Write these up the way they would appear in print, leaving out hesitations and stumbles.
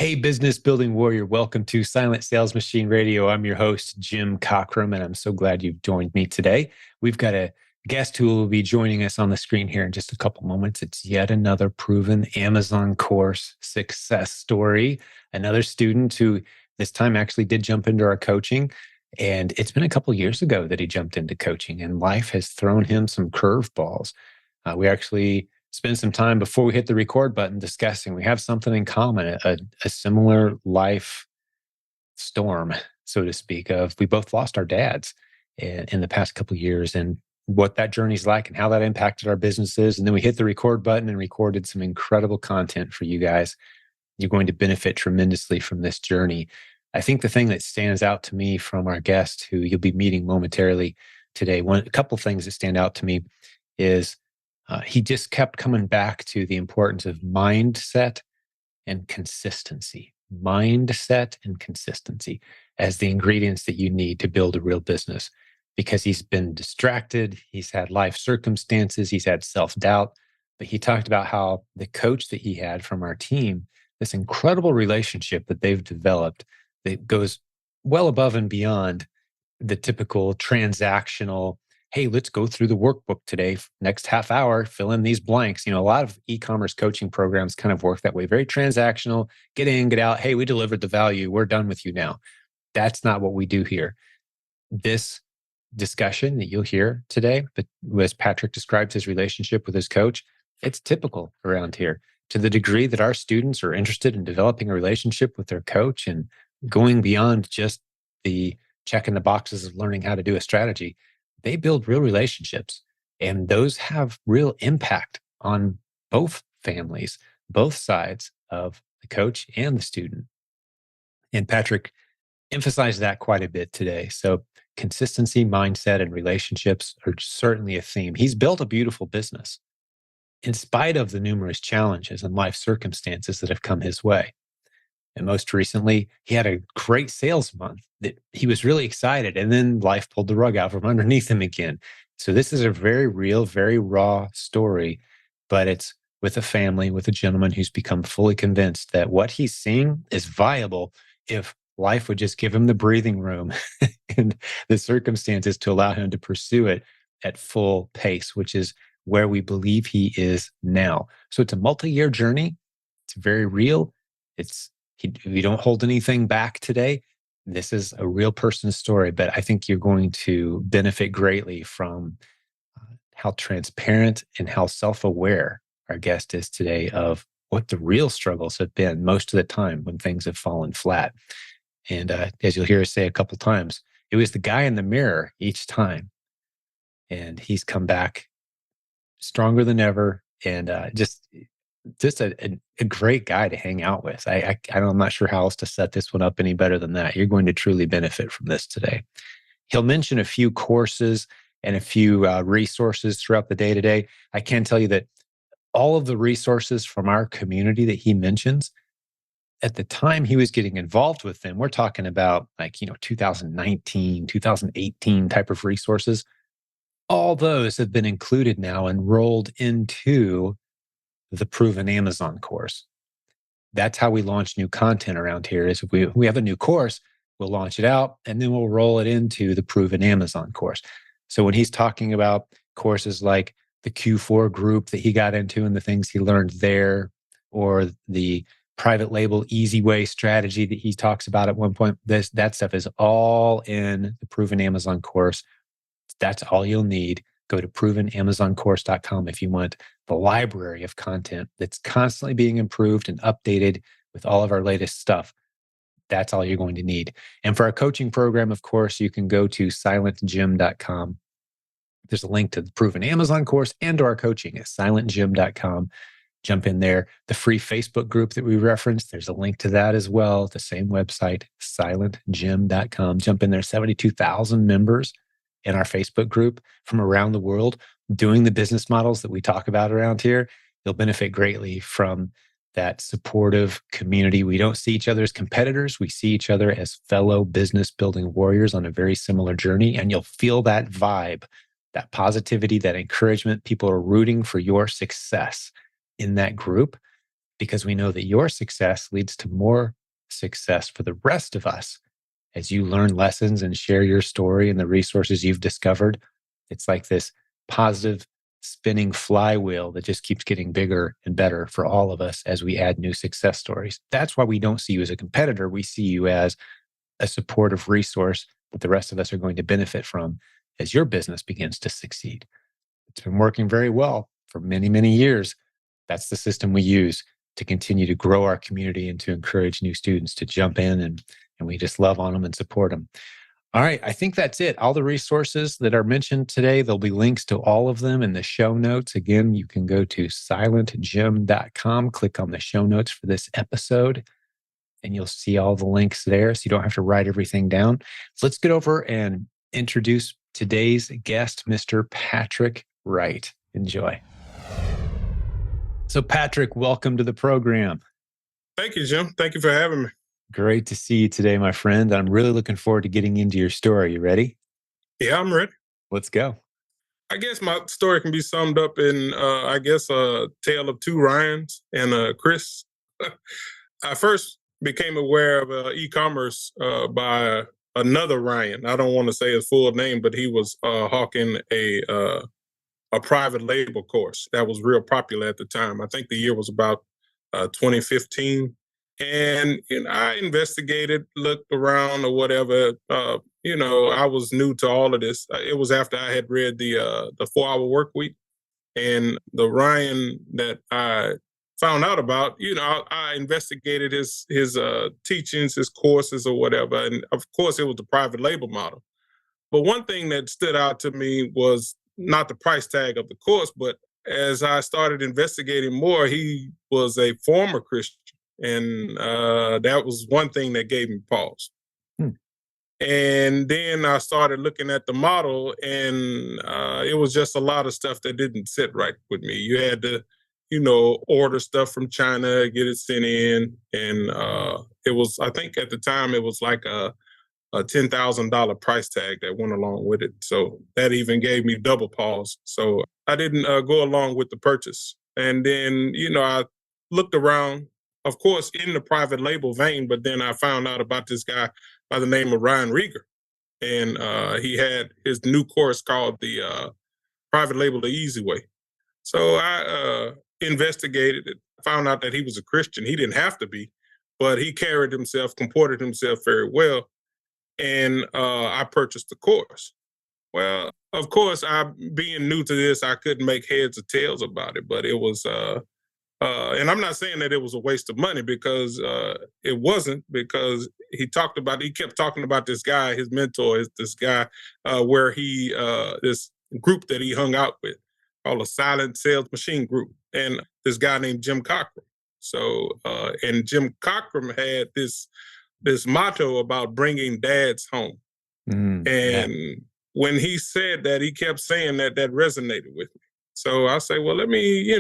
Hey, business building warrior. Welcome to Silent Sales Machine Radio. I'm your host, Jim Cockrum, and I'm so glad you've joined me today. We've got a guest who will be joining us on the screen here in just a couple moments. It's yet another proven Amazon course success story. Another student who this time actually did jump into our coaching. And it's been a couple years ago that he jumped into coaching, and life has thrown him some curveballs. We actually spend some time before we hit the record button discussing we have something in common, a similar life storm, so to speak, of we both lost our dads in the past couple of years, and what that journey's like and how that impacted our businesses. And then we hit the record button and recorded some incredible content for you guys. You're going to benefit tremendously from this journey. I think the thing that stands out to me from our guest, who you'll be meeting momentarily today, a couple of things that stand out to me is he just kept coming back to the importance of mindset and consistency. Mindset and consistency as the ingredients that you need to build a real business, because he's been distracted. He's had life circumstances. He's had self-doubt. But he talked about how the coach that he had from our team, this incredible relationship that they've developed that goes well above and beyond the typical transactional, hey, let's go through the workbook today, next half hour, fill in these blanks. A lot of e-commerce coaching programs kind of work that way, very transactional, get in, get out. Hey, we delivered the value. We're done with you now. That's not what we do here. This discussion that you'll hear today, but as Patrick describes his relationship with his coach, it's typical around here. To the degree that our students are interested in developing a relationship with their coach and going beyond just the checking the boxes of learning how to do a strategy, they build real relationships, and those have real impact on both families, both sides of the coach and the student. And Patrick emphasized that quite a bit today. So consistency, mindset, and relationships are certainly a theme. He's built a beautiful business in spite of the numerous challenges and life circumstances that have come his way. And most recently, he had a great sales month that he was really excited. And then life pulled the rug out from underneath him again. So this is a very real, very raw story, but it's with a family, with a gentleman who's become fully convinced that what he's seeing is viable if life would just give him the breathing room and the circumstances to allow him to pursue it at full pace, which is where we believe he is now. So it's a multi-year journey. It's very real. We don't hold anything back today. This is a real person's story, but I think you're going to benefit greatly from how transparent and how self-aware our guest is today of what the real struggles have been most of the time when things have fallen flat. And as you'll hear us say a couple times, it was the guy in the mirror each time. And he's come back stronger than ever, and just a great guy to hang out with. I'm not sure how else to set this one up any better than that. You're going to truly benefit from this today. He'll mention a few courses and a few resources throughout the day today. I can tell you that all of the resources from our community that he mentions, at the time he was getting involved with them, we're talking about 2019, 2018 type of resources. All those have been included now and rolled into the Proven Amazon course. That's how we launch new content around here. Is we have a new course, we'll launch it out, and then we'll roll it into the Proven Amazon course. So when he's talking about courses like the Q4 group that he got into and the things he learned there, or the private label easy way strategy that he talks about at one point, that stuff is all in the Proven Amazon course. That's all you'll need. Go to provenamazoncourse.com if you want the library of content that's constantly being improved and updated with all of our latest stuff. That's all you're going to need. And for our coaching program, of course, you can go to silentjimdotcom. There's a link to the Proven Amazon course and to our coaching at silentjim.com. Jump in there. The free Facebook group that we referenced, there's a link to that as well. The same website, silentjim.com. Jump in there. 72,000 members in our Facebook group from around the world doing the business models that we talk about around here. You'll benefit greatly from that supportive community. We don't see each other as competitors. We see each other as fellow business building warriors on a very similar journey. And you'll feel that vibe, that positivity, that encouragement. People are rooting for your success in that group. because we know that your success leads to more success for the rest of us. As you learn lessons and share your story and the resources you've discovered, it's like this positive spinning flywheel that just keeps getting bigger and better for all of us as we add new success stories. That's why we don't see you as a competitor. We see you as a supportive resource that the rest of us are going to benefit from as your business begins to succeed. It's been working very well for many, many years. That's the system we use to continue to grow our community and to encourage new students to jump in, and we just love on them and support them. All right, I think that's it. All the resources that are mentioned today, there'll be links to all of them in the show notes. Again, you can go to silentjimdotcom, click on the show notes for this episode, and you'll see all the links there so you don't have to write everything down. So let's get over and introduce today's guest, Mr. Patrick Wright. Enjoy. So Patrick, welcome to the program. Thank you, Jim. Thank you for having me. Great to see you today, my friend. I'm really looking forward to getting into your story. You ready? Yeah, I'm ready. Let's go. I guess my story can be summed up in, a tale of two Ryans and Chris. I first became aware of e-commerce by another Ryan. I don't want to say his full name, but he was hawking a private label course that was real popular at the time. I think the year was about 2015. And I investigated, looked around or whatever. I was new to all of this. It was after I had read the 4-Hour Work Week, and the Ryan that I found out about. I investigated his teachings, his courses, or whatever. And of course, it was the private label model. But one thing that stood out to me was not the price tag of the course, but as I started investigating more, he was a former Christian. And that was one thing that gave me pause. And then I started looking at the model, and it was just a lot of stuff that didn't sit right with me. You had to, order stuff from China, get it sent in. And it was, I think at the time, it was like a $10,000 price tag that went along with it. So that even gave me double pause. So I didn't go along with the purchase. And then, I looked around, of course, in the private label vein, but then I found out about this guy by the name of Ryan Rieger. And he had his new course called the Private Label the Easy Way. So I investigated it, found out that he was a Christian. He didn't have to be, but he comported himself very well. And I purchased the course. Well, of course, being new to this, I couldn't make heads or tails about it, but it was, and I'm not saying that it was a waste of money, because it wasn't, because he kept talking about this guy, his mentor is this guy where this group that he hung out with called a Silent Sales Machine Group, and this guy named Jim Cockrum. So, and Jim Cockrum had this motto about bringing dads home. And when he said that, he kept saying that resonated with me. So I say, well, let me,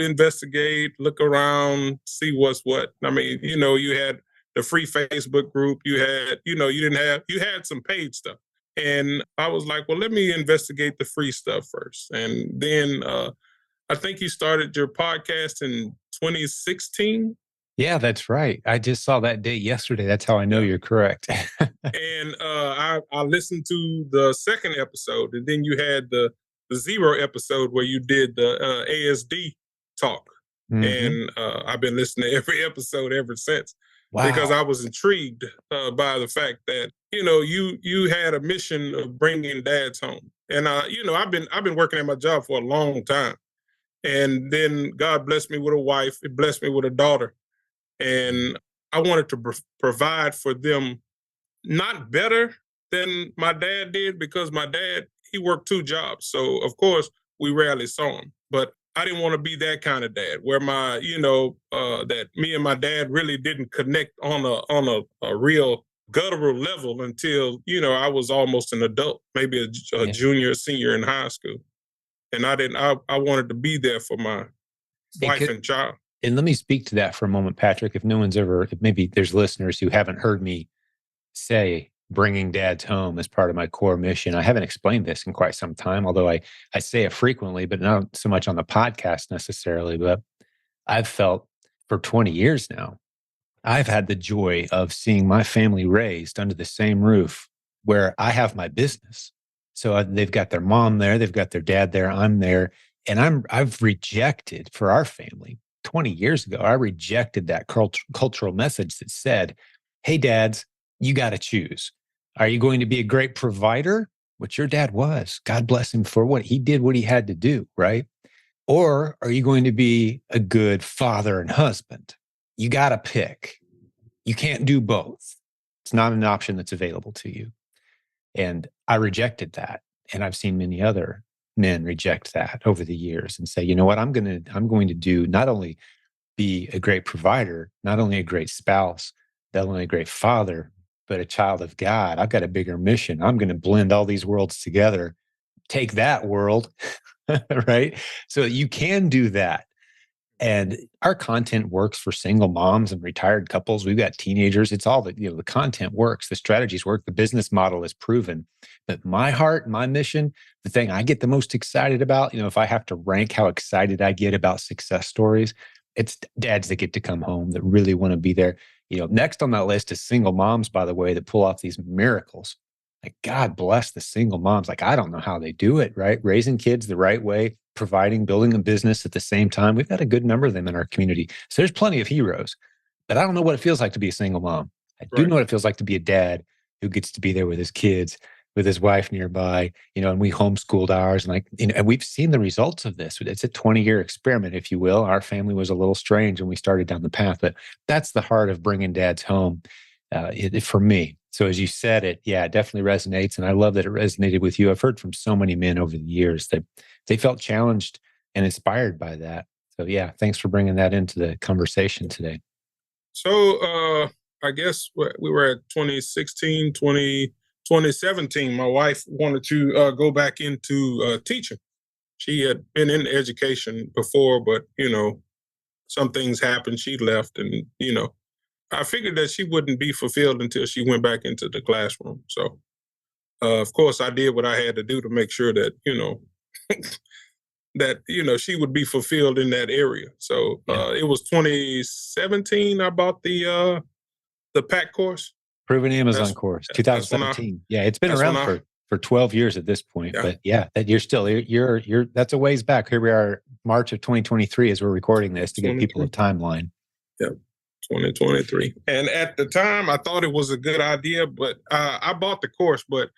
investigate, look around, see what's what. I mean, you had the free Facebook group, you had some paid stuff. And I was like, well, let me investigate the free stuff first. And then I think you started your podcast in 2016. Yeah, that's right. I just saw that date yesterday. That's how I know you're correct. And I listened to the second episode, and then you had the 0 episode where you did the ASD talk. And I've been listening to every episode ever since. Wow. Because I was intrigued by the fact that, you had a mission of bringing dads home. And, I've been working at my job for a long time. And then God blessed me with a wife. It blessed me with a daughter. And I wanted to provide for them, not better than my dad did, because my dad, he worked 2 jobs. So, of course, we rarely saw him. But I didn't want to be that kind of dad where that me and my dad really didn't connect on a real guttural level until, I was almost an adult, maybe a junior, senior in high school. And I wanted to be there for my wife and child. And let me speak to that for a moment, Patrick. If maybe there's listeners who haven't heard me say bringing dads home as part of my core mission. I haven't explained this in quite some time, although I say it frequently, but not so much on the podcast necessarily. But I've felt for 20 years now, I've had the joy of seeing my family raised under the same roof where I have my business. So they've got their mom there, they've got their dad there, I'm there, and I've rejected for our family 20 years ago. I rejected that cultural message that said, "Hey, dads, you got to choose. Are you going to be a great provider?" Which your dad was. God bless him for what he did, what he had to do, right? Or are you going to be a good father and husband? You got to pick. You can't do both. It's not an option that's available to you. And I rejected that. And I've seen many other men reject that over the years and say, you know what, I'm going to do not only be a great provider, not only a great spouse, not only a great father, but a child of God. I've got a bigger mission. I'm going to blend all these worlds together. Take that world, right? So you can do that. And our content works for single moms and retired couples. We've got teenagers. It's all the content works, the strategies work, the business model is proven. But my heart, my mission, the thing I get the most excited about, if I have to rank how excited I get about success stories, it's dads that get to come home that really want to be there. Next on that list is single moms, by the way, that pull off these miracles. Like, God bless the single moms. Like, I don't know how they do it, right? Raising kids the right way, providing, building a business at the same time. We've got a good number of them in our community. So there's plenty of heroes, but I don't know what it feels like to be a single mom. I do know what it feels like to be a dad who gets to be there with his kids, with his wife nearby, and we homeschooled ours. And we've seen the results of this. It's a 20-year experiment, if you will. Our family was a little strange when we started down the path, but that's the heart of bringing dads home for me. So as you said it, yeah, it definitely resonates. And I love that it resonated with you. I've heard from so many men over the years that they felt challenged and inspired by that. So yeah, thanks for bringing that into the conversation today. So I guess we were at 2016, 2017. My wife wanted to go back into teaching. She had been in education before, but, some things happened. She left and, I figured that she wouldn't be fulfilled until she went back into the classroom. So, of course, I did what I had to do to make sure that, she would be fulfilled in that area. So it was 2017 I bought the PAC course. Proven Amazon course, 2017. Yeah, it's been around for 12 years at this point. Yeah. But yeah, that you're that's a ways back. Here we are, March of 2023 as we're recording this to give people a timeline. Yeah. 2023. And at the time, I thought it was a good idea, but I bought the course, but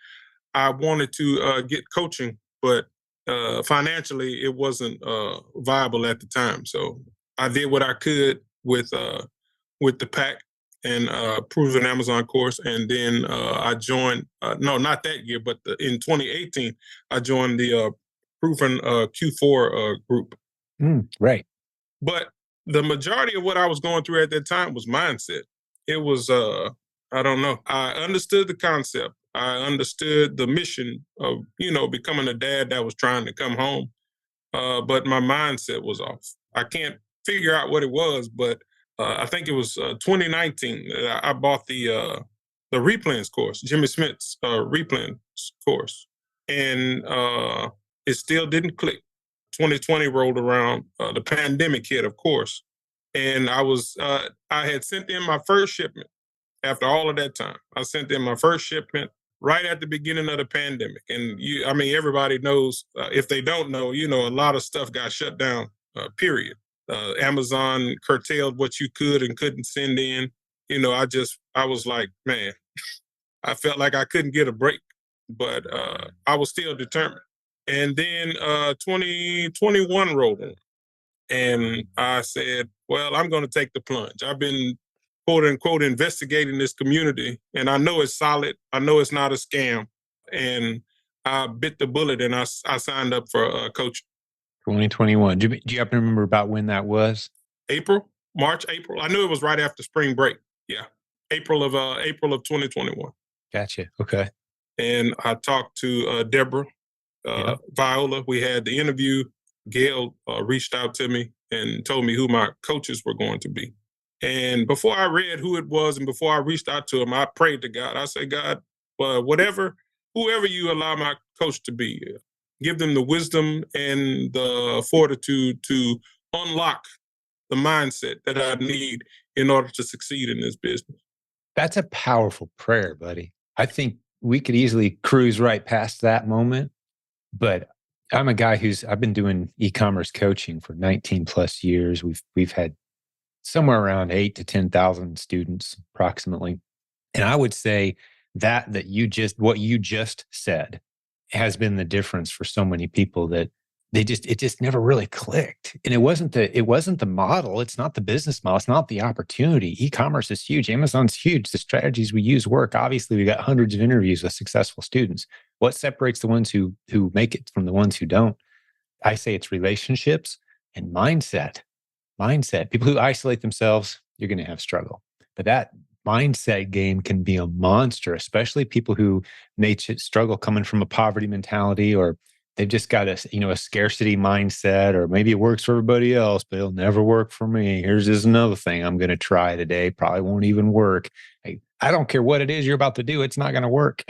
I wanted to get coaching, but financially, it wasn't viable at the time. So I did what I could with the PAC and Proven Amazon course. And then I joined, no, not that year, but in 2018, I joined the Proven Q4 group. Right. But the majority of what I was going through at that time was mindset. It was, I don't know. I understood the concept. I understood the mission of, becoming a dad that was trying to come home. But my mindset was off. I can't figure out what it was, but I think it was 2019 that I bought the replens course, Jimmy Smith's replens course. And it still didn't click. 2020 rolled around, the pandemic hit, of course. And I had sent in my first shipment after all of that time. I sent in my first shipment right at the beginning of the pandemic. And everybody knows, if they don't know, a lot of stuff got shut down, period. Amazon curtailed what you could and couldn't send in. I was like, man, I felt like I couldn't get a break, but I was still determined. And then 2021 rolled in. And I said, well, I'm going to take the plunge. I've been, quote unquote, investigating this community. And I know it's solid. I know it's not a scam. And I bit the bullet and I signed up for coaching. 2021. Do you happen to remember about when that was? March, April. I knew it was right after spring break. Yeah. April of 2021. Gotcha. Okay. And I talked to Deborah, Viola. We had the interview. Gail reached out to me and told me who my coaches were going to be. And before I read who it was and before I reached out to him, I prayed to God. I said, God, whoever you allow my coach to be, give them the wisdom and the fortitude to unlock the mindset that I need in order to succeed in this business. That's a powerful prayer, buddy. I think we could easily cruise right past that moment, but I'm a guy I've been doing e-commerce coaching for 19 plus years. We've had somewhere around 8 to 10,000 students approximately. And I would say that what you just said has been the difference for so many people, that it just never really clicked. And it wasn't the model. It's not the business model. It's not the opportunity. E-commerce is huge. Amazon's huge. The strategies we use work. Obviously, we got hundreds of interviews with successful students. What separates the ones who make it from the ones who don't? I say it's relationships and mindset. People who isolate themselves, you're going to have struggle. But that mindset game can be a monster, especially people who may struggle coming from a poverty mentality, or they've just got a scarcity mindset, or maybe it works for everybody else, but it'll never work for me. Here's just another thing I'm going to try today. Probably won't even work. I don't care what it is you're about to do. It's not going to work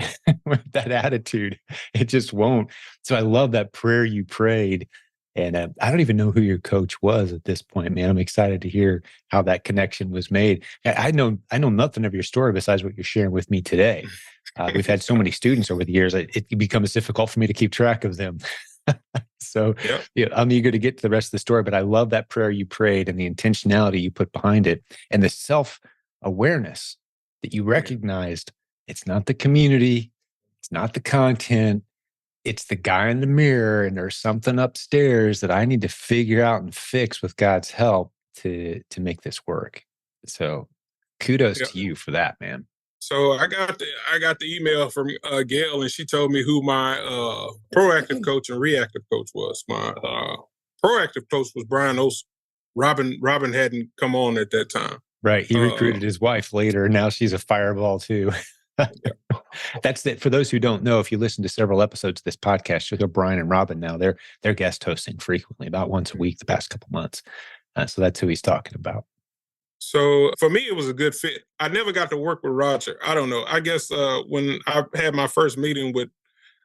with that attitude. It just won't. So I love that prayer you prayed. And I don't even know who your coach was at this point, man. I'm excited to hear how that connection was made. I know nothing of your story besides what you're sharing with me today. We've had so many students over the years; it becomes difficult for me to keep track of them. So, I'm eager to get to the rest of the story. But I love that prayer you prayed and the intentionality you put behind it, and the self-awareness that you recognized. It's not the community, it's not the content. It's the guy in the mirror, and there's something upstairs that I need to figure out and fix with God's help to make this work. So kudos to you for that, man. So I got the email from Gail, and she told me who my proactive coach and reactive coach was. My proactive coach was Brian Olson. Robin hadn't come on at that time. Right. He recruited his wife later, and now she's a fireball too. That's it. For those who don't know, if you listen to several episodes of this podcast, you'll hear Brian and Robin now. They're guest hosting frequently, about once a week the past couple months. So that's who he's talking about. So for me, it was a good fit. I never got to work with Roger. I don't know. I guess when I had my first meeting with,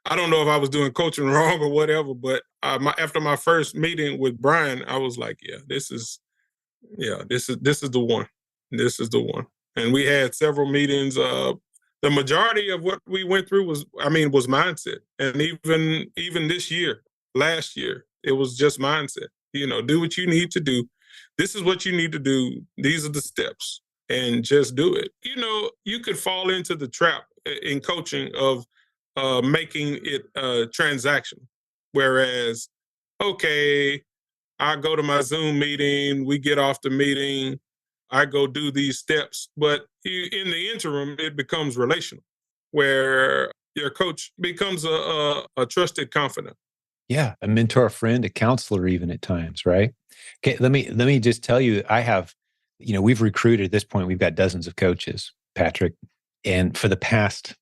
I don't know if I was doing coaching wrong or whatever, but after my first meeting with Brian, I was like, this is the one. This is the one. And we had several meetings. The majority of what we went through was mindset. And even this year, last year, it was just mindset. Do what you need to do. This is what you need to do. These are the steps, and just do it. You could fall into the trap in coaching of making it transactional. Whereas, okay, I go to my Zoom meeting, we get off the meeting, I go do these steps. But in the interim, it becomes relational, where your coach becomes a trusted confidant. Yeah, a mentor, a friend, a counselor, even at times, right? Okay, let me just tell you, we've recruited at this point, we've got dozens of coaches, Patrick. And for the past,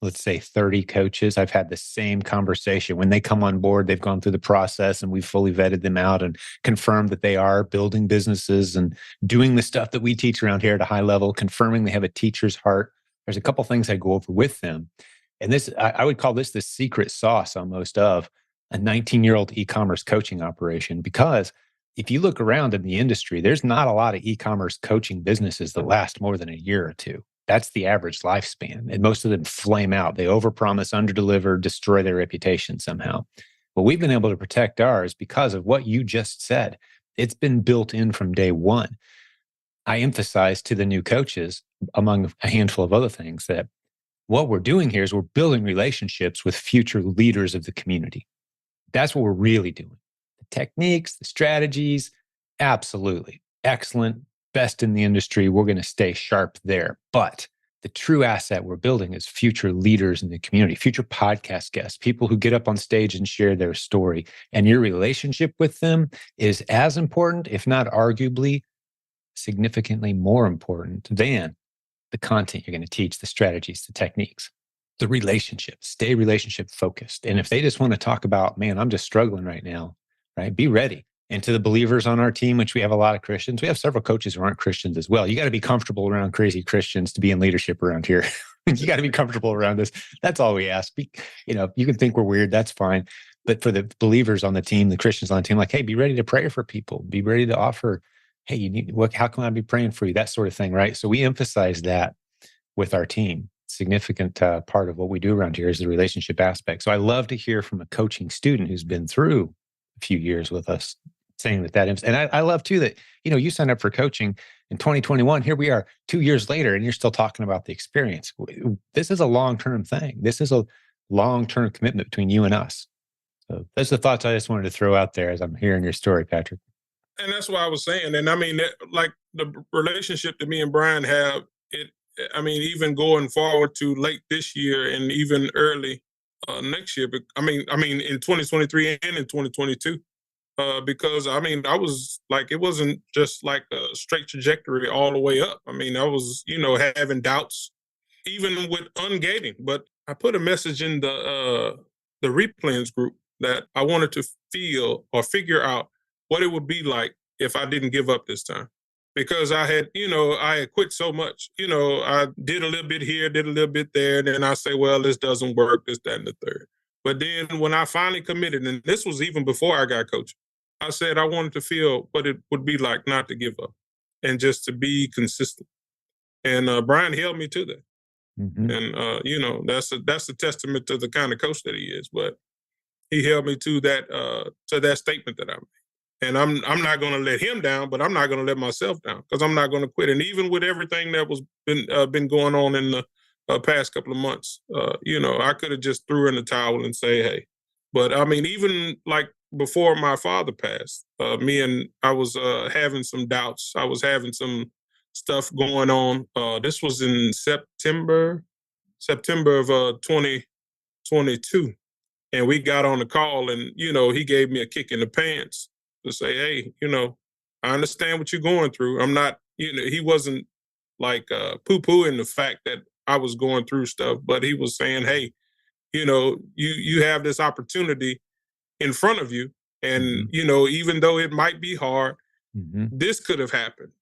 let's say 30 coaches, I've had the same conversation. When they come on board, they've gone through the process and we've fully vetted them out and confirmed that they are building businesses and doing the stuff that we teach around here at a high level, confirming they have a teacher's heart. There's a couple things I go over with them. And this, I would call this the secret sauce almost of a 19-year-old e-commerce coaching operation, because if you look around in the industry, there's not a lot of e-commerce coaching businesses that last more than a year or two. That's the average lifespan. And most of them flame out. They overpromise, underdeliver, destroy their reputation somehow. Well, we've been able to protect ours because of what you just said. It's been built in from day one. I emphasize to the new coaches, among a handful of other things, that what we're doing here is we're building relationships with future leaders of the community. That's what we're really doing. The techniques, the strategies, absolutely. Excellent. Best in the industry. We're going to stay sharp there. But the true asset we're building is future leaders in the community, future podcast guests, people who get up on stage and share their story. And your relationship with them is as important, if not arguably significantly more important than the content you're going to teach, the strategies, the techniques. The relationship, stay relationship focused. And if they just want to talk about, man, I'm just struggling right now, right? Be ready. And to the believers on our team, which we have a lot of Christians, we have several coaches who aren't Christians as well. You got to be comfortable around crazy Christians to be in leadership around here. You got to be comfortable around us. That's all we ask. You can think we're weird. That's fine. But for the believers on the team, the Christians on the team, like, hey, be ready to pray for people. Be ready to offer hey, you need what? How can I be praying for you? That sort of thing, right? So we emphasize that with our team. Significant part of what we do around here is the relationship aspect. So I love to hear from a coaching student who's been through a few years with us, saying and I love too that you signed up for coaching in 2021. Here we are 2 years later, and you're still talking about the experience. This is a long-term thing. This is a long-term commitment between you and us. So those are the thoughts I just wanted to throw out there as I'm hearing your story, Patrick. And that's what I was saying. And I mean, like the relationship that me and Brian have, I mean, even going forward to late this year and even early next year. But I mean, in 2023 and in 2022, because I mean, I was like, it wasn't just like a straight trajectory all the way up. I mean, I was, having doubts, even with ungating. But I put a message in the replans group that I wanted to feel or figure out what it would be like if I didn't give up this time. Because I had quit so much. I did a little bit here, did a little bit there, and then I say, well, this doesn't work, this, that, and the third. But then when I finally committed, and this was even before I got coaching, I said I wanted to feel what it would be like not to give up and just to be consistent. And Brian held me to that. Mm-hmm. And that's a testament to the kind of coach that he is. But he held me to that statement that I made. And I'm not going to let him down, but I'm not going to let myself down because I'm not going to quit. And even with everything that was been going on in the past couple of months, I could have just threw in the towel and say, hey. But I mean, even like before my father passed, I was having some doubts. I was having some stuff going on. This was in September of 2022. And we got on the call and, he gave me a kick in the pants to say, hey, I understand what you're going through. I'm not, he wasn't like poo-pooing the fact that I was going through stuff, but he was saying, hey, you have this opportunity in front of you. And, Mm-hmm. Even though it might be hard, Mm-hmm. this could have happened.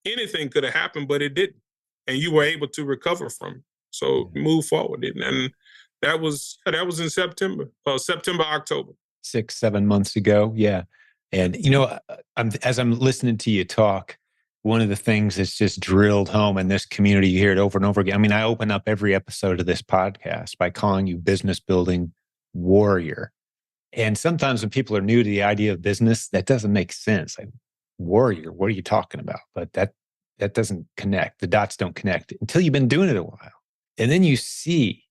Anything could have happened, but it didn't. And you were able to recover from it. So move forward. And that was in September, October. 6-7 months ago. Yeah. And, as I'm listening to you talk, one of the things that's just drilled home in this community, you hear it over and over again. I mean, I open up every episode of this podcast by calling you business building warrior. And sometimes when people are new to the idea of business, that doesn't make sense. Like, warrior, what are you talking about? But that doesn't connect. The dots don't connect until you've been doing it a while. And then you see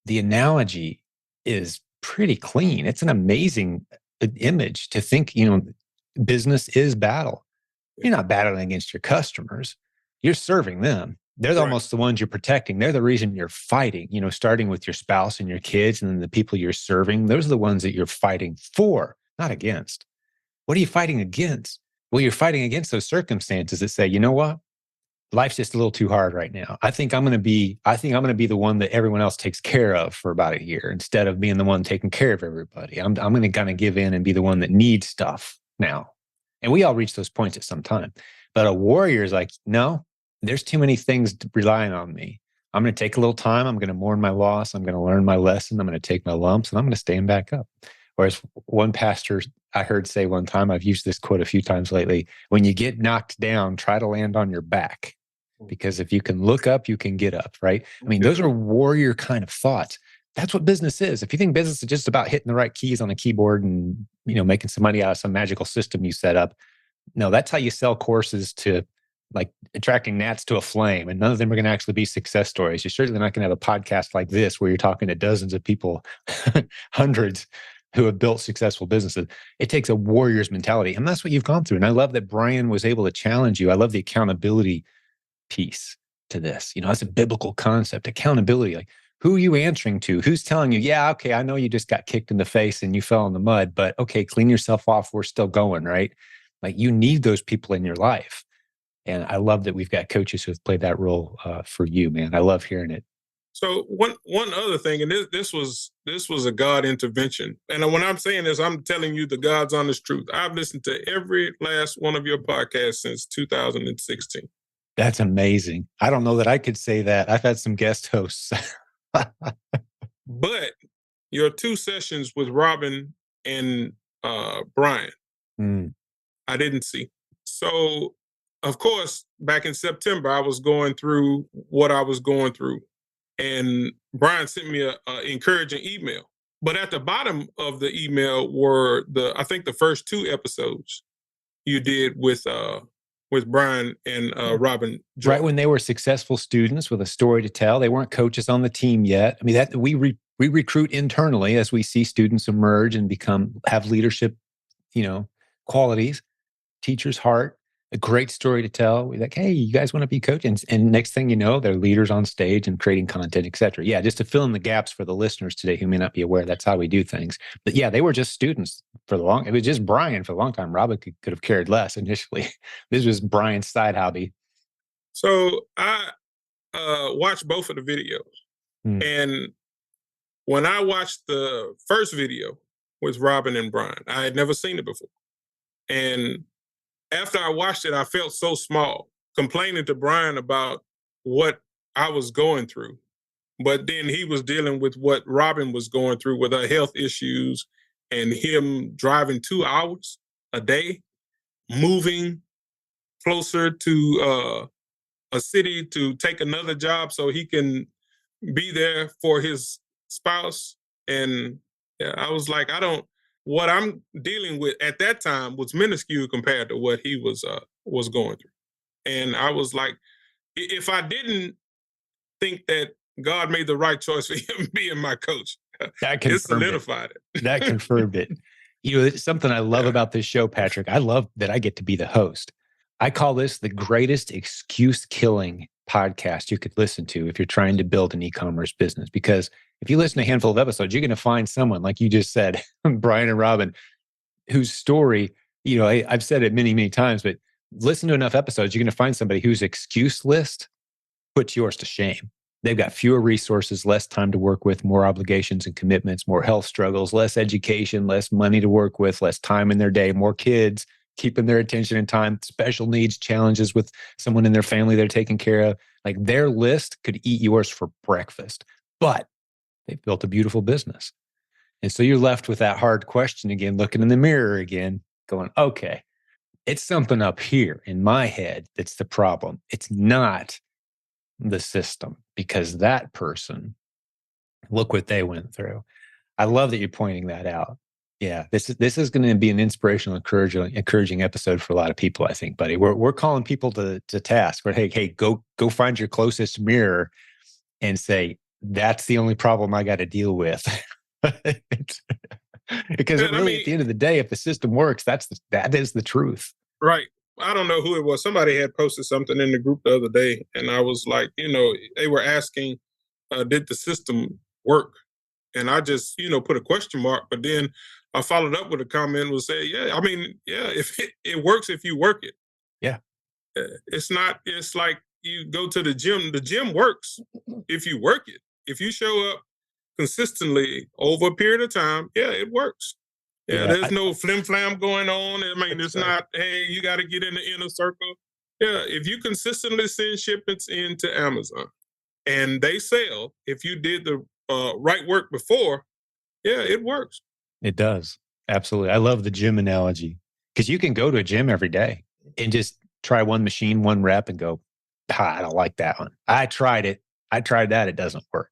the analogy is pretty clean. It's an amazing image to think, business is battle. You're not battling against your customers. You're serving them. They're almost the ones you're protecting. They're the reason you're fighting, starting with your spouse and your kids and then the people you're serving. Those are the ones that you're fighting for, not against. What are you fighting against? Well, you're fighting against those circumstances that say, you know what? Life's just a little too hard right now. I think I'm going to be the one that everyone else takes care of for about a year instead of being the one taking care of everybody. I'm going to kind of give in and be the one that needs stuff now. And we all reach those points at some time. But a warrior is like, no, there's too many things relying on me. I'm going to take a little time. I'm going to mourn my loss. I'm going to learn my lesson. I'm going to take my lumps and I'm going to stand back up. Whereas one pastor I heard say one time, I've used this quote a few times lately, when you get knocked down, try to land on your back. Because if you can look up, you can get up, right? I mean, those are warrior kind of thoughts. That's what business is. If you think business is just about hitting the right keys on a keyboard and, making some money out of some magical system you set up, no, that's how you sell courses to like attracting gnats to a flame. And none of them are going to actually be success stories. You're certainly not going to have a podcast like this where you're talking to dozens of people, hundreds who have built successful businesses. It takes a warrior's mentality. And that's what you've gone through. And I love that Brian was able to challenge you. I love the accountability piece to this. That's a biblical concept, accountability. Like, who are you answering to? Who's telling you, yeah, okay, I know you just got kicked in the face and you fell in the mud, but okay, clean yourself off. We're still going, right? Like, you need those people in your life. And I love that we've got coaches who have played that role for you, man. I love hearing it. So one other thing, and this was a God intervention. And when I'm saying this, I'm telling you the God's honest truth. I've listened to every last one of your podcasts since 2016. That's amazing. I don't know that I could say that. I've had some guest hosts. But your 2 sessions with Robin and Brian, I didn't see. So, of course, back in September, I was going through what I was going through. And Brian sent me a encouraging email. But at the bottom of the email were I think the first 2 episodes you did with Brian and Robin. Right when they were successful students with a story to tell. They weren't coaches on the team yet. I mean, that we recruit internally as we see students emerge and have leadership, qualities, teacher's heart, a great story to tell. We're like, hey, you guys want to be coaches? And next thing you know, they're leaders on stage and creating content, et cetera. Yeah, just to fill in the gaps for the listeners today who may not be aware, that's how we do things. But yeah, they were just students it was just Brian for a long time. Robin could have cared less initially. This was Brian's side hobby. So I watched both of the videos. And when I watched the first video with Robin and Brian, I had never seen it before. And after I watched it, I felt so small, complaining to Brian about what I was going through. But then he was dealing with what Robin was going through with her health issues and him driving 2 hours a day, moving closer to a city to take another job so he can be there for his spouse. And I was like, what I'm dealing with at that time was minuscule compared to what he was going through. And I was like, if I didn't think that God made the right choice for him being my coach, it solidified it. That confirmed it. It's something I love about this show, Patrick. I love that I get to be the host. I call this the greatest excuse killing podcast you could listen to if you're trying to build an e-commerce business. Because if you listen to a handful of episodes, you're going to find someone, like you just said, Brian and Robin, whose story, I've said it many, many times, but listen to enough episodes, you're going to find somebody whose excuse list puts yours to shame. They've got fewer resources, less time to work with, more obligations and commitments, more health struggles, less education, less money to work with, less time in their day, more kids, keeping their attention and time, special needs, challenges with someone in their family they're taking care of. Like, their list could eat yours for breakfast, but they've built a beautiful business. And so you're left with that hard question again, looking in the mirror again, going, okay, it's something up here in my head that's the problem. It's not the system, because that person, look what they went through. I love that you're pointing that out. Yeah, this is going to be an inspirational, encouraging episode for a lot of people, I think, buddy. We're calling people to task. But hey, go find your closest mirror and say, that's the only problem I got to deal with. Because at the end of the day, if the system works, that is the truth. Right. I don't know who it was. Somebody had posted something in the group the other day, and I was like, they were asking, did the system work? And I just, put a question mark. But then I followed up with a comment and would say, if it works if you work it. Yeah. It's like you go to the gym. The gym works if you work it. If you show up consistently over a period of time, it works. Yeah, there's no flim-flam going on. I mean, it's not, hey, you got to get in the inner circle. Yeah, if you consistently send shipments into Amazon and they sell, if you did the right work before, it works. It does. Absolutely. I love the gym analogy, because you can go to a gym every day and just try one machine, one rep, and go, I don't like that one. I tried it. I tried that. It doesn't work.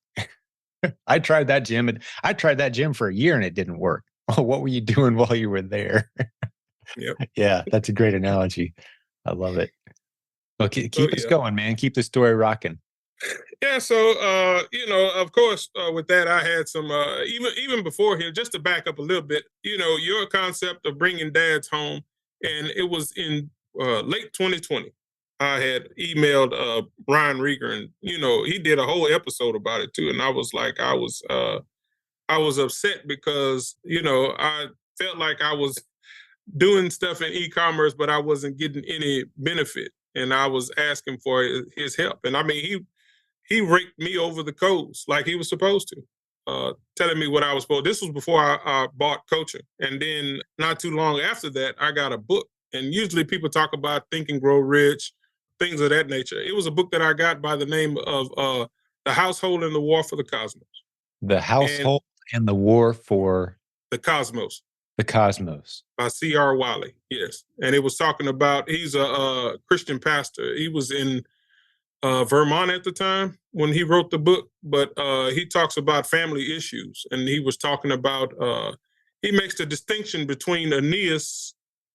I tried that gym for a year and it didn't work. Oh, what were you doing while you were there? Yep. Yeah, that's a great analogy. I love it. Well, keep us going, man. Keep the story rocking. Yeah, so of course, with that, I had some even before here. Just to back up a little bit, your concept of bringing dads home, and it was in late 2020. I had emailed Brian Rieger, and he did a whole episode about it too. And I was like, I was upset because I felt like I was doing stuff in e-commerce, but I wasn't getting any benefit, and I was asking for his help. And I mean, he raked me over the coals like he was supposed to, telling me what I was supposed to. This was before I bought coaching. And then not too long after that, I got a book. And usually people talk about Think and Grow Rich, things of that nature. It was a book that I got by the name of The Household and the War for the Cosmos. The Household and the War for the Cosmos. The Cosmos. By CR Wiley, yes. And it was talking about, he's a Christian pastor. He was in Vermont at the time when he wrote the book, but he talks about family issues. And he was talking about, he makes the distinction between Aeneas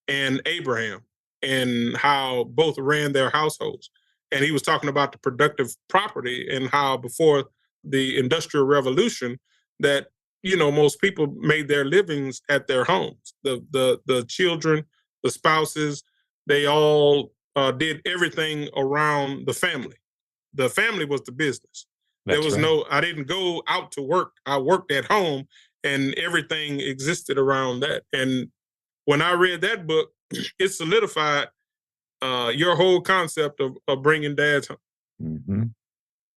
and Abraham and how both ran their households. And he was talking about the productive property and how before the Industrial Revolution that, you know, most people made their livings at their homes. The children, the spouses, they all did everything around the family. The family was the business. There was I didn't go out to work. I worked at home and everything existed around that. And when I read that book, it solidified your whole concept of bringing dads home. Mm-hmm.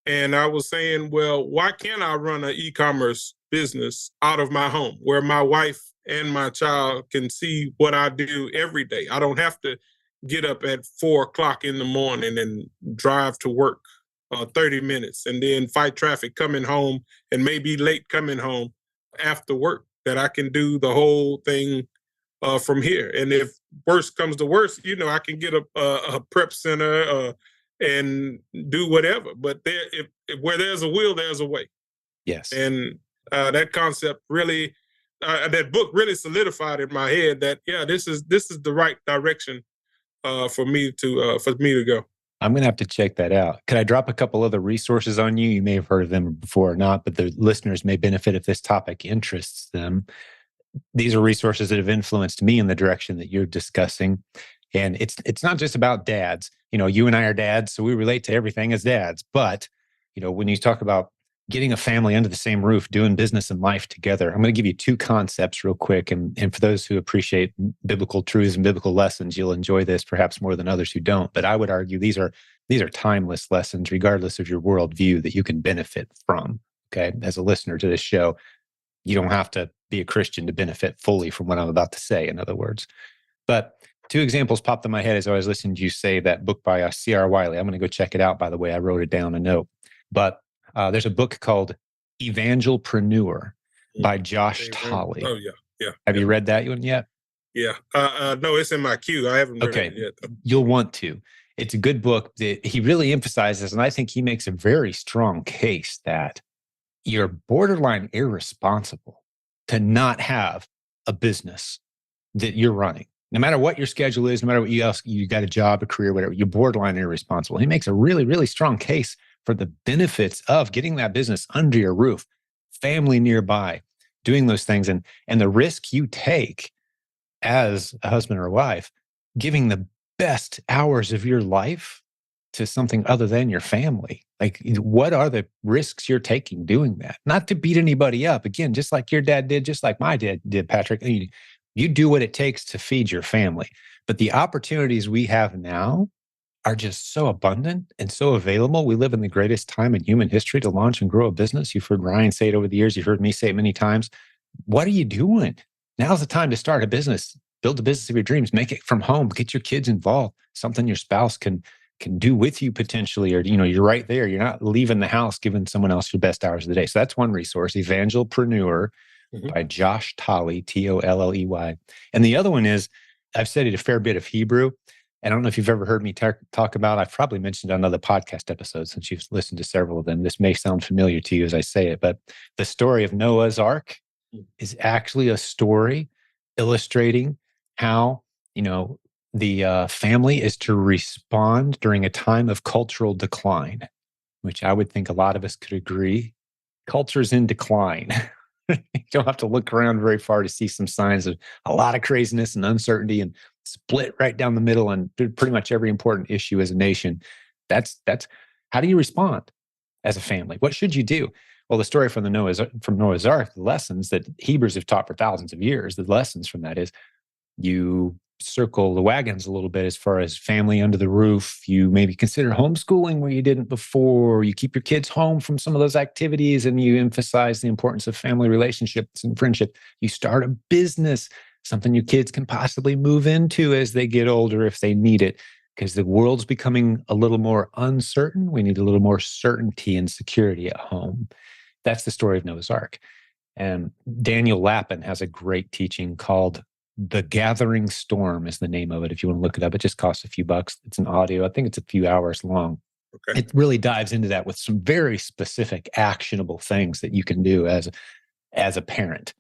And I was saying, well, why can't I run an e-commerce business out of my home where my wife and my child can see what I do every day? I don't have to get up at 4:00 in the morning and drive to work 30 minutes and then fight traffic coming home and maybe late coming home after work, that I can do the whole thing from here. And if worst comes to worst, you know, I can get a prep center and do whatever. But where there's a will, there's a way. Yes. And that concept really, that book really solidified in my head that, yeah, this is the right direction for me to go. I'm going to have to check that out. Could I drop a couple other resources on you? You may have heard of them before or not, but the listeners may benefit if this topic interests them. These are resources that have influenced me in the direction that you're discussing. And it's not just about dads. You know, you and I are dads, so we relate to everything as dads. But, you know, when you talk about getting a family under the same roof, doing business and life together, I'm going to give you two concepts real quick. And for those who appreciate biblical truths and biblical lessons, you'll enjoy this perhaps more than others who don't. But I would argue these are timeless lessons, regardless of your worldview, that you can benefit from. Okay, as a listener to this show, you don't have to be a Christian to benefit fully from what I'm about to say, in other words. But two examples popped in my head as I was listening to you say that book by CR Wiley. I'm going to go check it out, by the way. I wrote it down a note. But there's a book called Evangelpreneur by Josh Tolley. Oh, yeah. Have you read that one yet? Yeah. No, it's in my queue. I haven't read it yet, though. You'll want to. It's a good book that he really emphasizes, and I think he makes a very strong case that you're borderline irresponsible to not have a business that you're running. No matter what your schedule is, no matter what you got a job, a career, whatever, you're borderline irresponsible. He makes a really, really strong case for the benefits of getting that business under your roof, family nearby, doing those things, and the risk you take as a husband or a wife, giving the best hours of your life to something other than your family. Like, what are the risks you're taking doing that? Not to beat anybody up. Again, just like your dad did, just like my dad did, Patrick. You do what it takes to feed your family. But the opportunities we have now are just so abundant and so available. We live in the greatest time in human history to launch and grow a business. You've heard Ryan say it over the years. You've heard me say it many times. What are you doing? Now's the time to start a business, build the business of your dreams, make it from home, get your kids involved, something your spouse can do with you potentially, or, you're right there. You're not leaving the house, giving someone else your best hours of the day. So that's one resource, Evangelpreneur by Josh Tolley, Tolley. And the other one is, I've studied a fair bit of Hebrew. And I don't know if you've ever heard me talk about, I've probably mentioned it on other podcast episodes since you've listened to several of them. This may sound familiar to you as I say it, but the story of Noah's Ark is actually a story illustrating how, the family is to respond during a time of cultural decline, which I would think a lot of us could agree. Culture's in decline. You don't have to look around very far to see some signs of a lot of craziness and uncertainty and split right down the middle on pretty much every important issue as a nation. That's how do you respond as a family? What should you do? Well, the story from Noah's Ark, the lessons that Hebrews have taught for thousands of years, the lessons from that is you circle the wagons a little bit as far as family under the roof. You maybe consider homeschooling where you didn't before. You keep your kids home from some of those activities, and you emphasize the importance of family relationships and friendship. You start a business, something your kids can possibly move into as they get older if they need it, because the world's becoming a little more uncertain. We need a little more certainty and security at home. That's the story of Noah's Ark. And Daniel Lapin has a great teaching called The Gathering Storm is the name of it. If you want to look it up, it just costs a few bucks. It's an audio. I think it's a few hours long. Okay. It really dives into that with some very specific, actionable things that you can do as a parent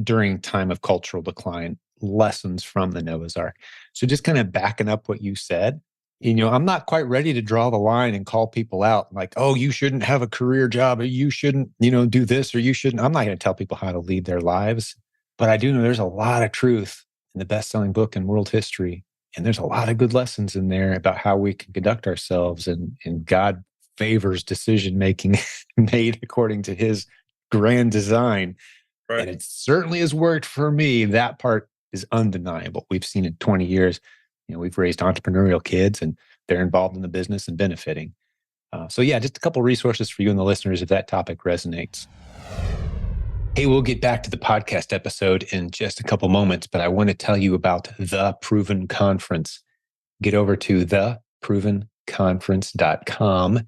during time of cultural decline, lessons from the Noah's Ark. So just kind of backing up what you said, I'm not quite ready to draw the line and call people out like, oh, you shouldn't have a career job, or you shouldn't, do this, or you shouldn't. I'm not going to tell people how to lead their lives, but I do know there's a lot of truth in the best-selling book in world history. And there's a lot of good lessons in there about how we can conduct ourselves, and God favors decision-making made according to his grand design. Right. And it certainly has worked for me. That part is undeniable. We've seen it 20 years. We've raised entrepreneurial kids, and they're involved in the business and benefiting. So yeah, just a couple resources for you and the listeners if that topic resonates. Hey, we'll get back to the podcast episode in just a couple moments, but I want to tell you about the Proven Conference. Get over to theprovenconference.com.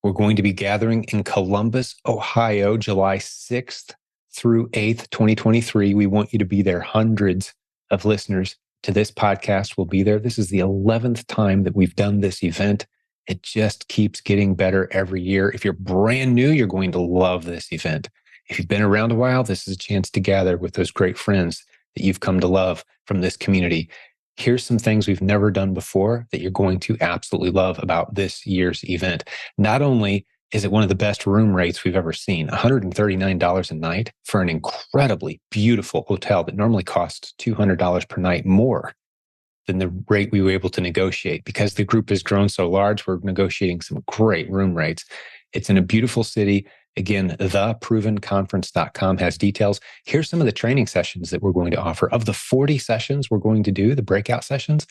We're going to be gathering in Columbus, Ohio, July 6th through 8th, 2023. We want you to be there. Hundreds of listeners to this podcast will be there. This is the 11th time that we've done this event. It just keeps getting better every year. If you're brand new, you're going to love this event. If you've been around a while, this is a chance to gather with those great friends that you've come to love from this community. Here's some things we've never done before that you're going to absolutely love about this year's event. Not only is it one of the best room rates we've ever seen, $139 a night for an incredibly beautiful hotel that normally costs $200 per night more than the rate we were able to negotiate. Because the group has grown so large, we're negotiating some great room rates. It's in a beautiful city. Again, theprovenconference.com has details. Here's some of the training sessions that we're going to offer. Of the 40 sessions we're going to do, the breakout sessions,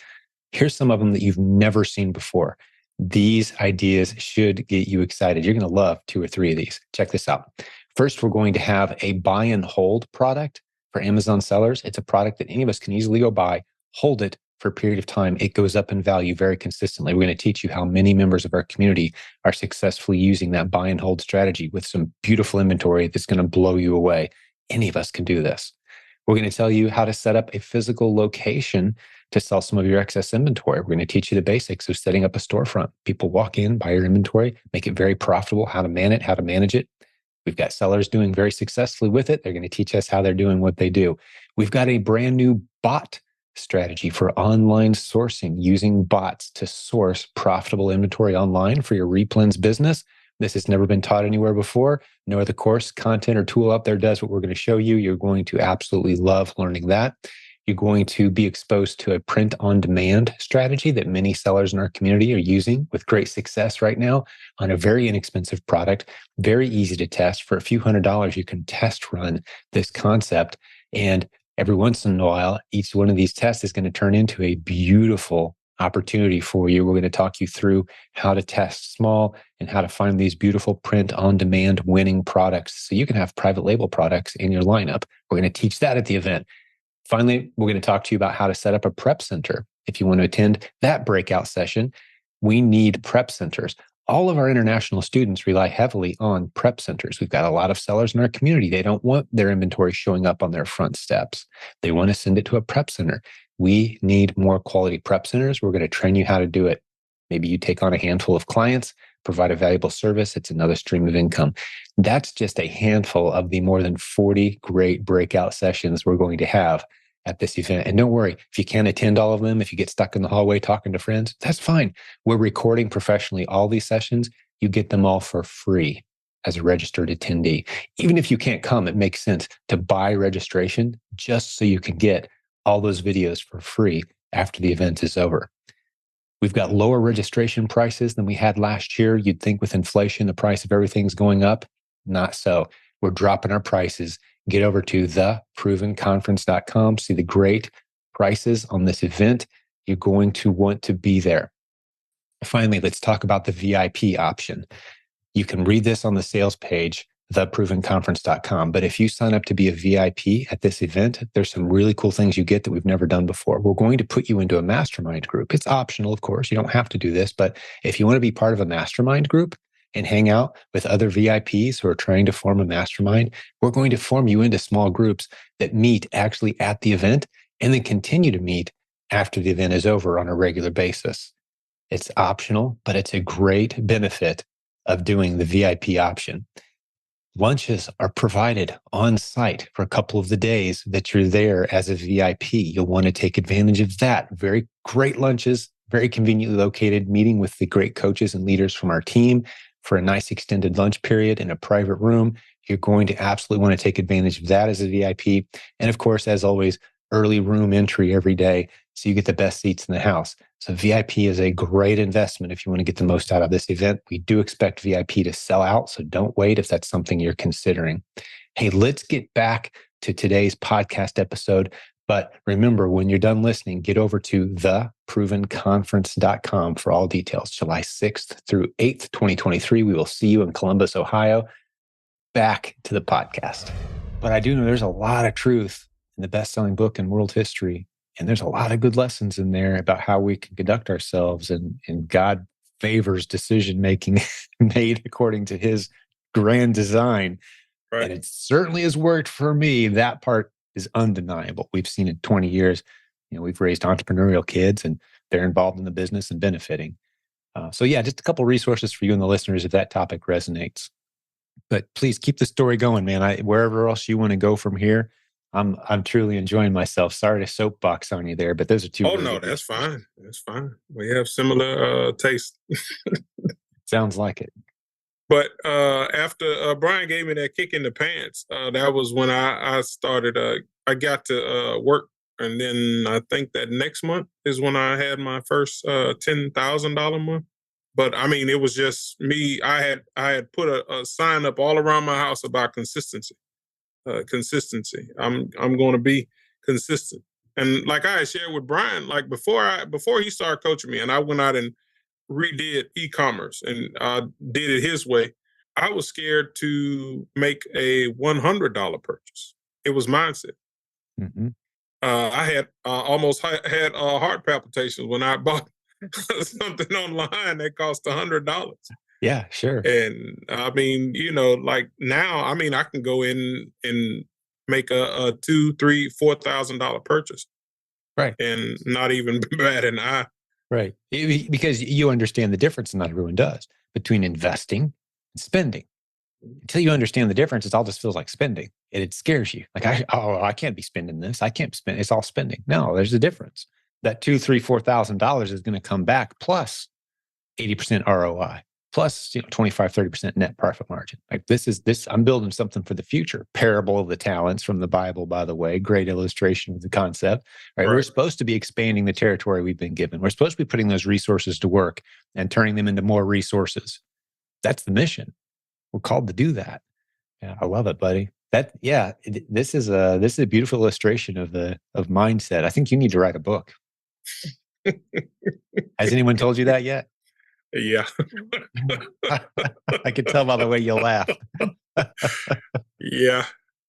here's some of them that you've never seen before. These ideas should get you excited. You're going to love 2 or 3 of these. Check this out. First, we're going to have a buy and hold product for Amazon sellers. It's a product that any of us can easily go buy, hold it for a period of time. It goes up in value very consistently. We're going to teach you how many members of our community are successfully using that buy and hold strategy with some beautiful inventory that's going to blow you away. Any of us can do this. We're going to tell you how to set up a physical location to sell some of your excess inventory. We're going to teach you the basics of setting up a storefront. People walk in, buy your inventory, make it very profitable, how to manage it. We've got sellers doing very successfully with it. They're going to teach us how they're doing what they do. We've got a brand new bot strategy for online sourcing, using bots to source profitable inventory online for your replens business. This has never been taught anywhere before. No other course, content, or tool out there does what we're going to show you. You're going to absolutely love learning that. You're going to be exposed to a print-on-demand strategy that many sellers in our community are using with great success right now on a very inexpensive product, very easy to test. For a few $100s, you can test run this concept. And every once in a while, each one of these tests is going to turn into a beautiful opportunity for you. We're going to talk you through how to test small and how to find these beautiful print-on-demand winning products so you can have private label products in your lineup. We're going to teach that at the event. Finally, we're going to talk to you about how to set up a prep center. If you want to attend that breakout session, we need prep centers. All of our international students rely heavily on prep centers. We've got a lot of sellers in our community. They don't want their inventory showing up on their front steps. They want to send it to a prep center. We need more quality prep centers. We're going to train you how to do it. Maybe you take on a handful of clients, provide a valuable service. It's another stream of income. That's just a handful of the more than 40 great breakout sessions we're going to have at this event. And don't worry, if you can't attend all of them, if you get stuck in the hallway talking to friends, that's fine. We're recording professionally all these sessions. You get them all for free as a registered attendee. Even if you can't come, it makes sense to buy registration just so you can get all those videos for free after the event is over. We've got lower registration prices than we had last year. You'd think with inflation, the price of everything's going up. Not so. We're dropping our prices. Get over to theprovenconference.com. See the great prices on this event. You're going to want to be there. Finally, let's talk about the VIP option. You can read this on the sales page, theprovenconference.com. But if you sign up to be a VIP at this event, there's some really cool things you get that we've never done before. We're going to put you into a mastermind group. It's optional, of course. You don't have to do this. But if you want to be part of a mastermind group, and hang out with other VIPs who are trying to form a mastermind, we're going to form you into small groups that meet actually at the event and then continue to meet after the event is over on a regular basis. It's optional, but it's a great benefit of doing the VIP option. Lunches are provided on site for a couple of the days that you're there as a VIP. You'll want to take advantage of that. Very great lunches, very conveniently located, meeting with the great coaches and leaders from our team for a nice extended lunch period in a private room. You're going to absolutely want to take advantage of that as a VIP. And of course, as always, early room entry every day so you get the best seats in the house. So VIP is a great investment if you want to get the most out of this event. We do expect VIP to sell out, so don't wait if that's something you're considering. Hey, let's get back to today's podcast episode. But remember, when you're done listening, get over to theprovenconference.com for all details. July 6th through 8th, 2023. We will see you in Columbus, Ohio. Back to the podcast. But I do know there's a lot of truth in the best-selling book in world history. And there's a lot of good lessons in there about how we can conduct ourselves, and God favors decision-making made according to his grand design. Right. And it certainly has worked for me. That part is undeniable. We've seen it 20 years. We've raised entrepreneurial kids and they're involved in the business and benefiting. So yeah, just a couple of resources for you and the listeners if that topic resonates. But please keep the story going, man. Wherever else you want to go from here, I'm truly enjoying myself. Sorry to soapbox on you there, but those are two. Oh, no, that's fine. That's fine. We have similar taste. Sounds like it. But after Brian gave me that kick in the pants, that was when I started. I got to work, and then I think that next month is when I had my first $10,000 month. But I mean, it was just me. I had put a sign up all around my house about consistency. Consistency. I'm going to be consistent. And like I shared with Brian, like before he started coaching me, and I went out and redid e-commerce and did it his way. I was scared to make a $100 purchase. It was mindset. Mm-hmm. I had almost had heart palpitations when I bought something online that cost $100. Yeah, sure. And I mean, like now, I mean, I can go in and make a $2,000, $3,000, $4,000 purchase, right? And not even bat an eye, right? Because you understand the difference, and not everyone does, between investing and spending. Until you understand the difference, it all just feels like spending, and it scares you. Like, I can't be spending this. I can't spend. It's all spending. No, there's a difference. That $2,000, $3,000, $4,000 is going to come back plus 80% ROI. Plus, 25, 30% net profit margin. Like this, I'm building something for the future. Parable of the talents from the Bible, by the way, great illustration of the concept. Right? We're supposed to be expanding the territory we've been given. We're supposed to be putting those resources to work and turning them into more resources. That's the mission. We're called to do that. Yeah, I love it, buddy. This is a beautiful illustration of mindset. I think you need to write a book. Has anyone told you that yet? Yeah. I could tell by the way you laugh. Yeah.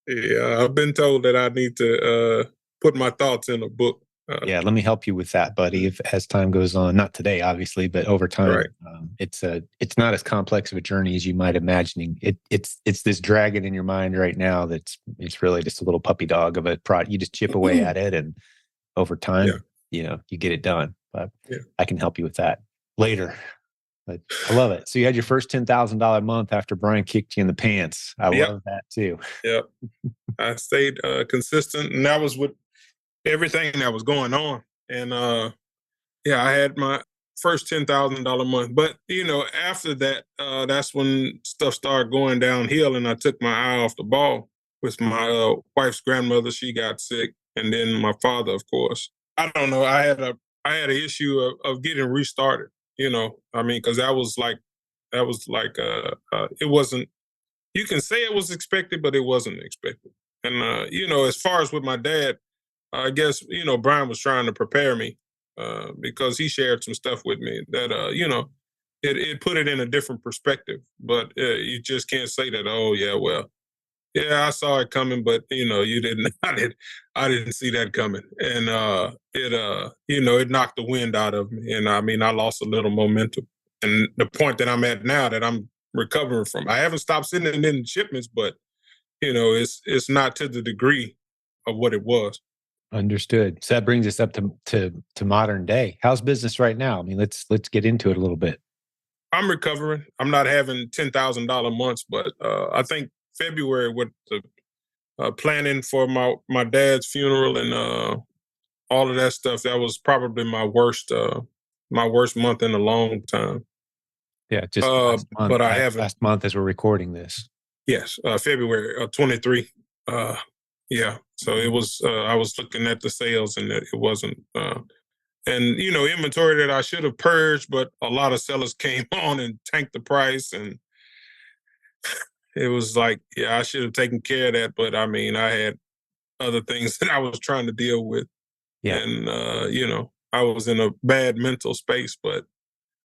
I've been told that I need to put my thoughts in a book. Yeah, let me help you with that, buddy. If as time goes on, not today, obviously, but over time, right. It's not as complex of a journey as you might imagine. It's this dragon in your mind right now it's really just a little puppy dog of a product. You just chip away at it, and over time, you get it done. But I can help you with that later. But I love it. So you had your first $10,000 month after Brian kicked you in the pants. I love that too. Yep. I stayed consistent, and that was with everything that was going on. And I had my first $10,000 month. But after that, that's when stuff started going downhill, and I took my eye off the ball with my wife's grandmother. She got sick, and then my father, of course. I don't know. I had an issue of getting restarted. Because that was like it wasn't. You can say it was expected, but it wasn't expected. And as far as with my dad, I guess Brian was trying to prepare me because he shared some stuff with me that it put it in a different perspective. But you just can't say that. Oh yeah, well, yeah, I saw it coming, but you didn't. I didn't see that coming, and it knocked the wind out of me. And I lost a little momentum. And the point that I'm at now, that I'm recovering from. I haven't stopped sending in shipments, but it's not to the degree of what it was. Understood. So that brings us up to modern day. How's business right now? I mean, let's get into it a little bit. I'm recovering. I'm not having $10,000 months, but I think February with the planning for my dad's funeral and all of that stuff, that was probably my worst month in a long time. Yeah, just last month. But I haven't. Last month as we're recording this. Yes, February 23. Yeah, so it was. I was looking at the sales, and it wasn't. And inventory that I should have purged, but a lot of sellers came on and tanked the price, and it was like, yeah, I should have taken care of that. But I mean, I had other things that I was trying to deal with, and I was in a bad mental space. But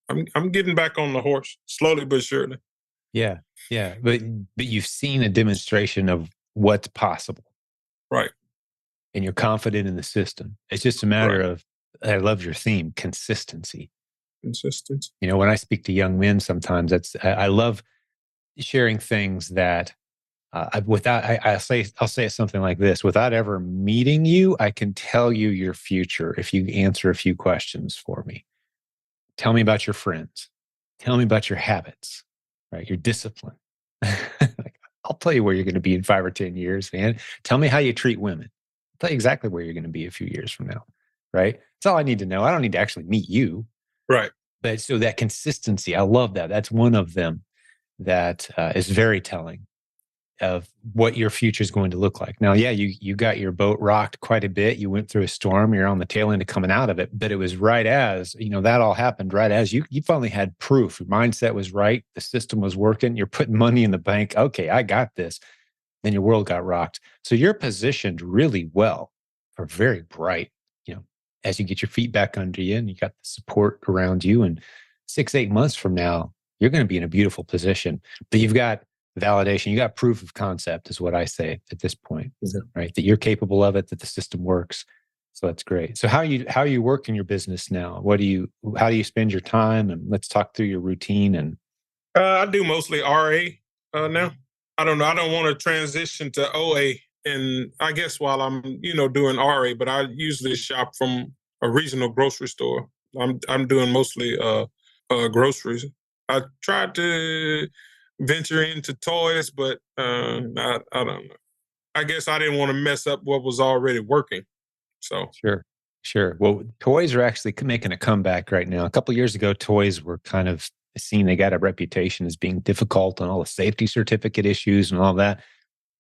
I'm getting back on the horse slowly but surely. Yeah, yeah, but you've seen a demonstration of what's possible, right? And you're confident in the system. It's just a matter of. I love your theme, consistency. Consistency. When I speak to young men, sometimes I love sharing things that I'll say it something like this: without ever meeting you, I can tell you your future if you answer a few questions for me. Tell me about your friends. Tell me about your habits, right? Your discipline. I'll tell you where you're going to be in 5 or 10 years, man. Tell me how you treat women. I'll tell you exactly where you're going to be a few years from now, right? That's all I need to know. I don't need to actually meet you. Right. But so that consistency, I love that. That's one of them that is very telling of what your future is going to look like. Now, yeah, you got your boat rocked quite a bit. You went through a storm. You're on the tail end of coming out of it. But it was right as, that all happened right as you finally had proof. Your mindset was right. The system was working. You're putting money in the bank. Okay, I got this. Then your world got rocked. So you're positioned really well for very bright, as you get your feet back under you and you got the support around you. And 6-8 months from now, you're going to be in a beautiful position. But you've got validation. You got proof of concept is what I say at this point, right? That you're capable of it, that the system works. So that's great. So how are you working your business now? How do you spend your time? And let's talk through your routine. And I do mostly RA now. I don't know. I don't want to transition to OA. And I guess while I'm, doing RA, but I usually shop from a regional grocery store. I'm doing mostly groceries. I tried to venture into toys, but I don't know. I guess I didn't want to mess up what was already working. So sure. Well, toys are actually making a comeback right now. A couple of years ago, toys were kind of seen. They got a reputation as being difficult and all the safety certificate issues and all that.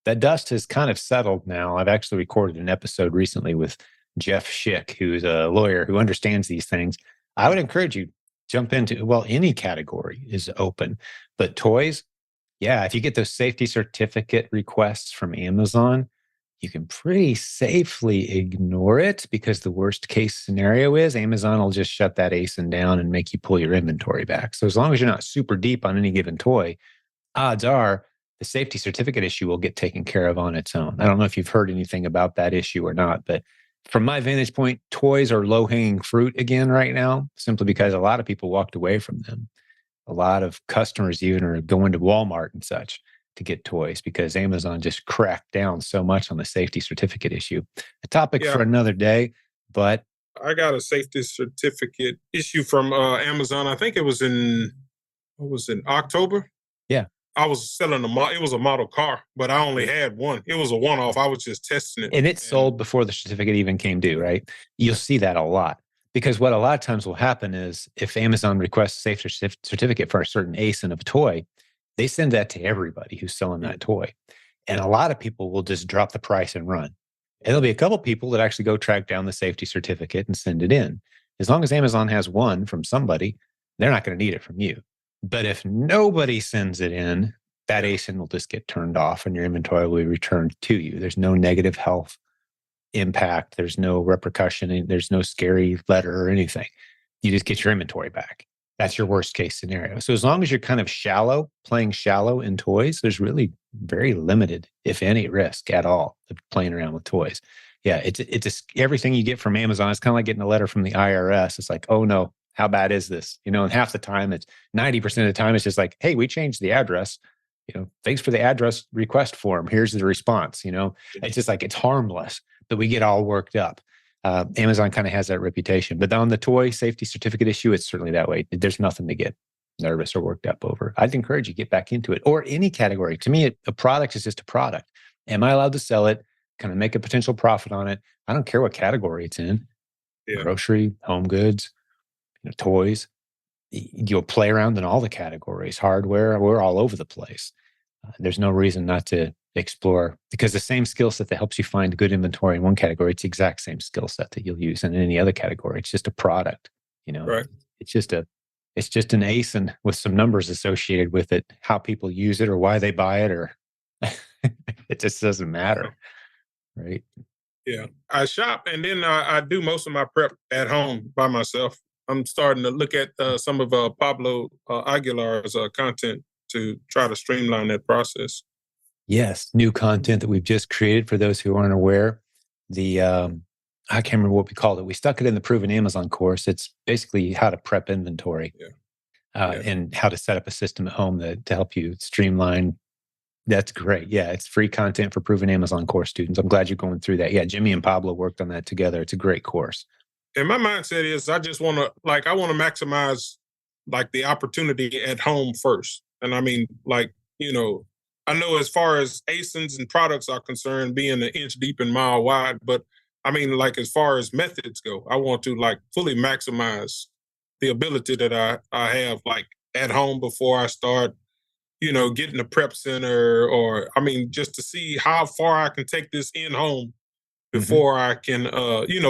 That dust has kind of settled now. I've actually recorded an episode recently with Jeff Schick, who's a lawyer who understands these things. I would encourage you jump into, any category is open, but toys, yeah, if you get those safety certificate requests from Amazon, you can pretty safely ignore it because the worst case scenario is Amazon will just shut that ASIN down and make you pull your inventory back. So as long as you're not super deep on any given toy, odds are the safety certificate issue will get taken care of on its own. I don't know if you've heard anything about that issue or not, but from my vantage point, toys are low-hanging fruit again right now, simply because a lot of people walked away from them. A lot of customers even are going to Walmart and such to get toys because Amazon just cracked down so much on the safety certificate issue. A topic for another day, but I got a safety certificate issue from Amazon. I think it was in October? Yeah. I was selling it was a model car, but I only had one. It was a one-off. I was just testing it. And it sold before the certificate even came due, right? You'll see that a lot. Because what a lot of times will happen is if Amazon requests a safety certificate for a certain ASIN of a toy, they send that to everybody who's selling that toy. And a lot of people will just drop the price and run. And there'll be a couple people that actually go track down the safety certificate and send it in. As long as Amazon has one from somebody, they're not going to need it from you. But if nobody sends it in, that ASIN will just get turned off and your inventory will be returned to you. There's no negative health impact. There's no repercussion. There's no scary letter or anything. You just get your inventory back. That's your worst case scenario. So as long as you're kind of playing shallow in toys, there's really very limited, if any, risk at all of playing around with toys. Yeah, it's everything you get from Amazon. It's kind of like getting a letter from the IRS. It's like, oh no, How bad is this? And half the time, it's 90% of the time, it's just like, hey, we changed the address. Thanks for the address request form. Here's the response. It's just like, it's harmless, but we get all worked up. Amazon kind of has that reputation. But on the toy safety certificate issue, it's certainly that way. There's nothing to get nervous or worked up over. I'd encourage you to get back into it, or any category. To me, a product is just a product. Am I allowed to sell it? Kind of make a potential profit on it? I don't care what category it's in. Yeah. Grocery, home goods, toys. You'll play around in all the categories. Hardware, we're all over the place. There's no reason not to explore, because the same skill set that helps you find good inventory in one category, it's the exact same skill set that you'll use in any other category. It's just a product, Right. It's just an ASIN with some numbers associated with it. How people use it or why they buy it, or it just doesn't matter, right? Yeah, I shop, and then I do most of my prep at home by myself. I'm starting to look at some of Pablo Aguilar's content to try to streamline that process. Yes, new content that we've just created for those who aren't aware. I can't remember what we called it. We stuck it in the Proven Amazon course. It's basically how to prep inventory, and how to set up a system at home to help you streamline. That's great. Yeah, it's free content for Proven Amazon course students. I'm glad you're going through that. Yeah, Jimmy and Pablo worked on that together. It's a great course. And my mindset is I just want to maximize the opportunity at home first. And I mean, I know as far as ASINs and products are concerned, being an inch deep and mile wide, but I mean, as far as methods go, I want to fully maximize the ability that I have at home before I start, getting a prep center, or I mean, just to see how far I can take this in home before I can,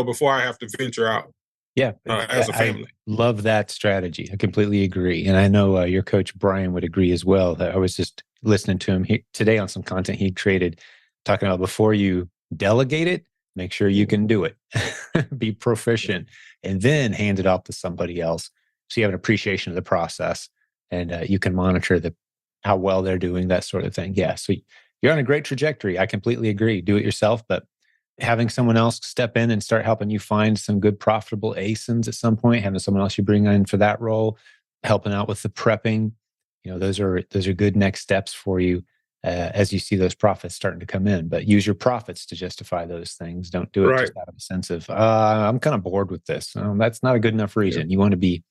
before I have to venture out. Yeah, as a family. I love that strategy. I completely agree. And I know your coach, Brian, would agree as well. That I was just listening to him today on some content he created, talking about before you delegate it, make sure you can do it, be proficient, and then hand it off to somebody else. So you have an appreciation of the process, and you can monitor how well they're doing, that sort of thing. Yeah, so you're on a great trajectory. I completely agree. Do it yourself, but having someone else step in and start helping you find some good profitable ASINs at some point, having someone else you bring in for that role, helping out with the prepping, those are good next steps for you as you see those profits starting to come in. But use your profits to justify those things. Don't do it just out of a sense of, I'm kind of bored with this. That's not a good enough reason. Yeah. You want to be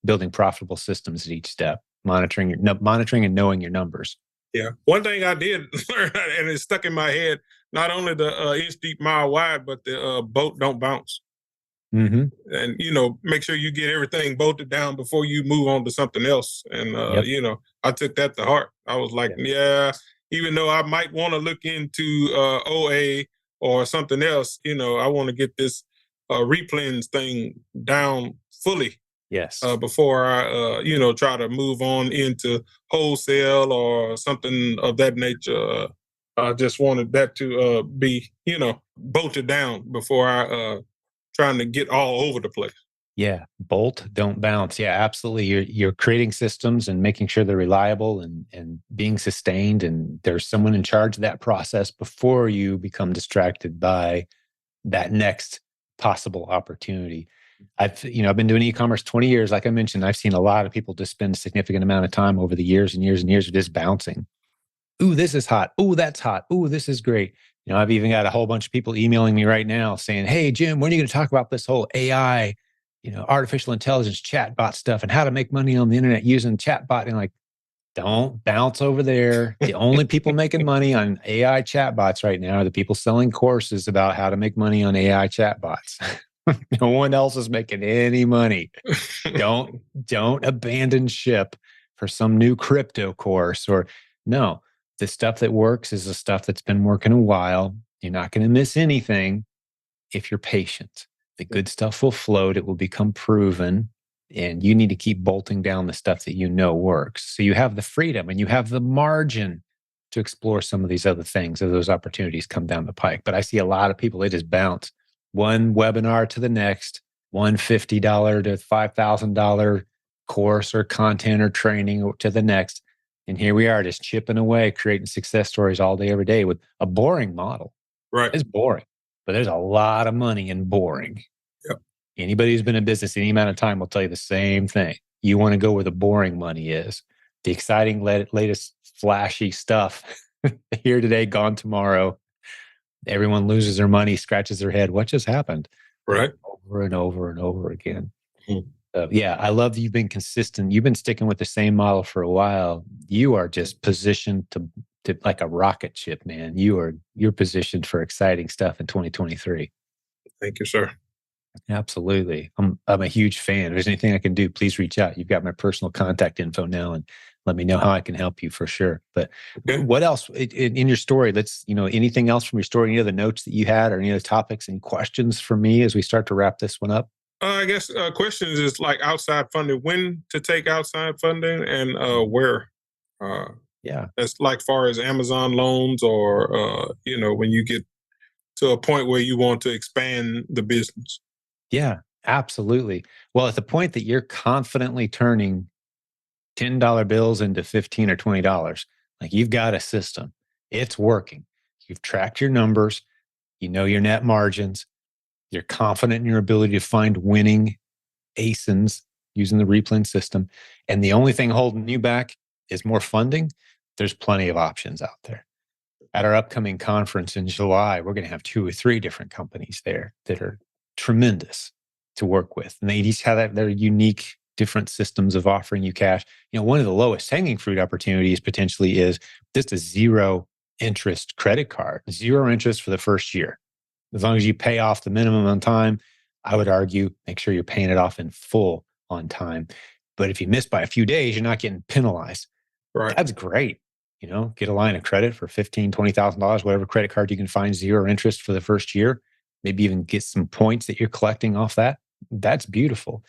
building profitable systems at each step, monitoring and knowing your numbers. Yeah. One thing I did learn, and it's stuck in my head, not only the inch deep, mile wide, but the boat don't bounce. Mm-hmm. And, make sure you get everything bolted down before you move on to something else. And, I took that to heart. I was like, even though I might want to look into OA or something else, I want to get this replens thing down fully. Yes. Before I, try to move on into wholesale or something of that nature. I just wanted that to be, bolted down before I trying to get all over the place. Yeah, bolt, don't bounce. Yeah, absolutely. You're creating systems and making sure they're reliable and being sustained. And there's someone in charge of that process before you become distracted by that next possible opportunity. I've been doing e-commerce 20 years. Like I mentioned, I've seen a lot of people just spend a significant amount of time over the years and years and years of just bouncing. Ooh, this is hot. Ooh, that's hot. Ooh, this is great. I've even got a whole bunch of people emailing me right now saying, hey, Jim, when are you going to talk about this whole AI, artificial intelligence chatbot stuff and how to make money on the internet using chatbot? And like, don't bounce over there. The only people making money on AI chatbots right now are the people selling courses about how to make money on AI chatbots. No one else is making any money. Don't abandon ship for some new crypto course. Or no, the stuff that works is the stuff that's been working a while. You're not going to miss anything if you're patient. The good stuff will float. It will become proven. And you need to keep bolting down the stuff that works. So you have the freedom and you have the margin to explore some of these other things as those opportunities come down the pike. But I see a lot of people, they just bounce one webinar to the next, one $50 to $5,000 course or content or training to the next. And here we are just chipping away, creating success stories all day, every day with a boring model. Right. It's boring, but there's a lot of money in boring. Yep. Anybody who's been in business any amount of time will tell you the same thing. You want to go where the boring money is. The exciting, latest, flashy stuff here today, gone tomorrow. Everyone loses their money, scratches their head. What just happened? Right. Over and over and over again. Mhm. Yeah, I love that you've been consistent. You've been sticking with the same model for a while. You are just positioned to like a rocket ship, man. You're positioned for exciting stuff in 2023. Thank you, sir. Absolutely. I'm a huge fan. If there's anything I can do, please reach out. You've got my personal contact info now, and let me know how I can help you for sure. But Okay. what else in your story? Anything else from your story, any other notes that you had or any other topics and questions for me as we start to wrap this one up? I guess questions is like outside funding, when to take outside funding and where. Uh, Yeah. that's like far as Amazon loans or, when you get to a point where you want to expand the business. Yeah, absolutely. Well, at the point that you're confidently turning $10 bills into 15 or $20, like you've got a system. It's working. You've tracked your numbers, you know your net margins, you're confident in your ability to find winning ASINs using the Replan system. And the only thing holding you back is more funding. There's plenty of options out there. At our upcoming conference in July, we're going to have 2 or 3 different companies there that are tremendous to work with. And they each have their unique different systems of offering you cash. One of the lowest hanging fruit opportunities potentially is just a zero interest credit card, 0 interest for the first year. As long as you pay off the minimum on time, I would argue make sure you're paying it off in full on time. But if you miss by a few days, you're not getting penalized. Right. That's great. Get a line of credit for $15,000, $20,000, whatever credit card you can find, 0 interest for the first year. Maybe even get some points that you're collecting off that. That's beautiful.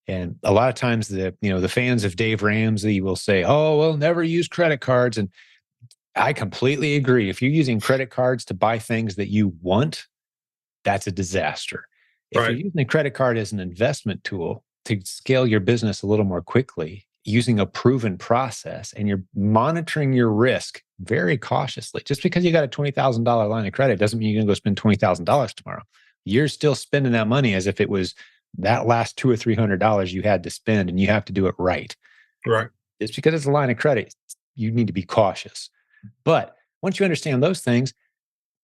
And a lot of times the fans of Dave Ramsey will say, "Oh, well, never use credit cards." And I completely agree. If you're using credit cards to buy things that you want, that's a disaster. If you're Right. using a credit card as an investment tool to scale your business a little more quickly, using a proven process, and you're monitoring your risk very cautiously, just because you got a $20,000 line of credit doesn't mean you're going to go spend $20,000 tomorrow. You're still spending that money as if it was that last $200 or $300 you had to spend, and you have to do it right. Right. Just because it's a line of credit, you need to be cautious. But once you understand those things,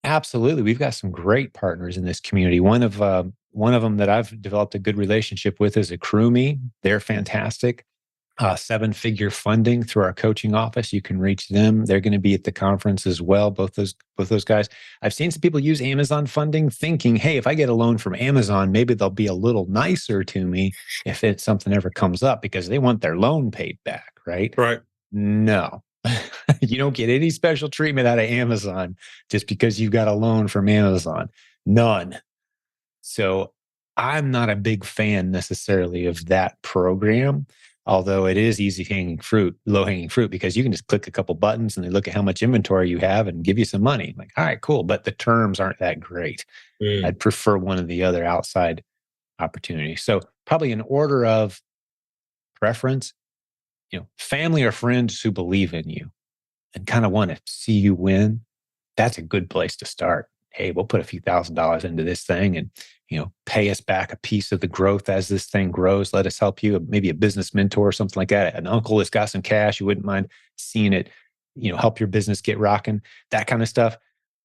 absolutely, we've got some great partners in this community. One of them that I've developed a good relationship with is Akrumi. They're fantastic. 7-figure funding through our coaching office. You can reach them. They're going to be at the conference as well. Both those guys. I've seen some people use Amazon funding, thinking, "Hey, if I get a loan from Amazon, maybe they'll be a little nicer to me if something ever comes up," because they want their loan paid back, right? Right. No. You don't get any special treatment out of Amazon just because you got a loan from Amazon. None. So I'm not a big fan necessarily of that program, although it is low hanging fruit, because you can just click a couple buttons and they look at how much inventory you have and give you some money. Like, all right, cool. But the terms aren't that great. Mm. I'd prefer one of the other outside opportunities. So probably in order of preference, family or friends who believe in you and kind of want to see you win, that's a good place to start. Hey, we'll put a few $1,000s into this thing and, pay us back a piece of the growth as this thing grows. Let us help you. Maybe a business mentor or something like that. An uncle that's got some cash, you wouldn't mind seeing it, help your business get rocking, that kind of stuff.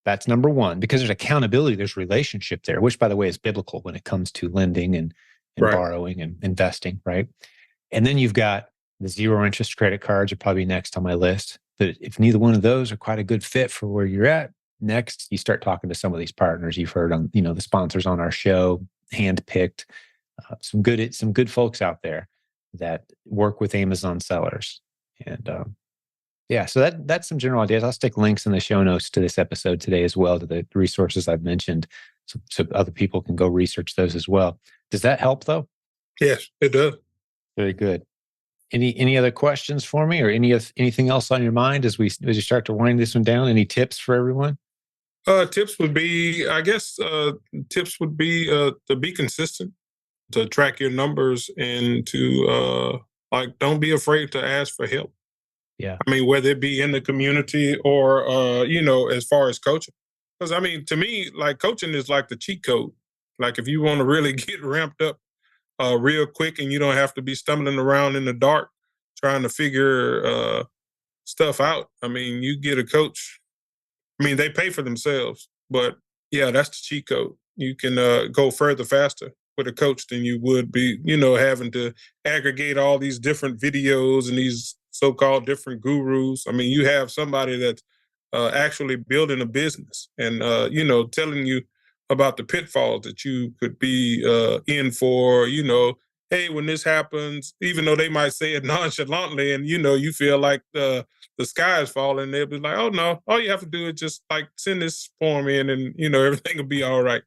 That's number one, because there's accountability, there's relationship there, which, by the way, is biblical when it comes to lending and Right. borrowing and investing, right? And then you've got the 0 interest credit cards are probably next on my list. But if neither one of those are quite a good fit for where you're at, next you start talking to some of these partners you've heard on, the sponsors on our show, handpicked, some good folks out there that work with Amazon sellers. And yeah, so that's some general ideas. I'll stick links in the show notes to this episode today as well, to the resources I've mentioned, so other people can go research those as well. Does that help though? Yes, it does. Very good. Any other questions for me, or anything else on your mind as you start to wind this one down? Any tips for everyone? Tips would be, I guess, to be consistent, to track your numbers, and to don't be afraid to ask for help. Yeah. I mean, whether it be in the community or as far as coaching, because I mean, to me, like coaching is like the cheat code. Like if you want to really get ramped up real quick and you don't have to be stumbling around in the dark trying to figure stuff out. I mean, you get a coach. I mean, they pay for themselves, but yeah, that's the cheat code. You can go further faster with a coach than you would be, having to aggregate all these different videos and these so-called different gurus. I mean, you have somebody that's actually building a business and, telling you about the pitfalls that you could be in for, hey, when this happens, even though they might say it nonchalantly and, you feel like the sky is falling, they'll be like, oh, no, all you have to do is just like send this form in and, everything will be all right.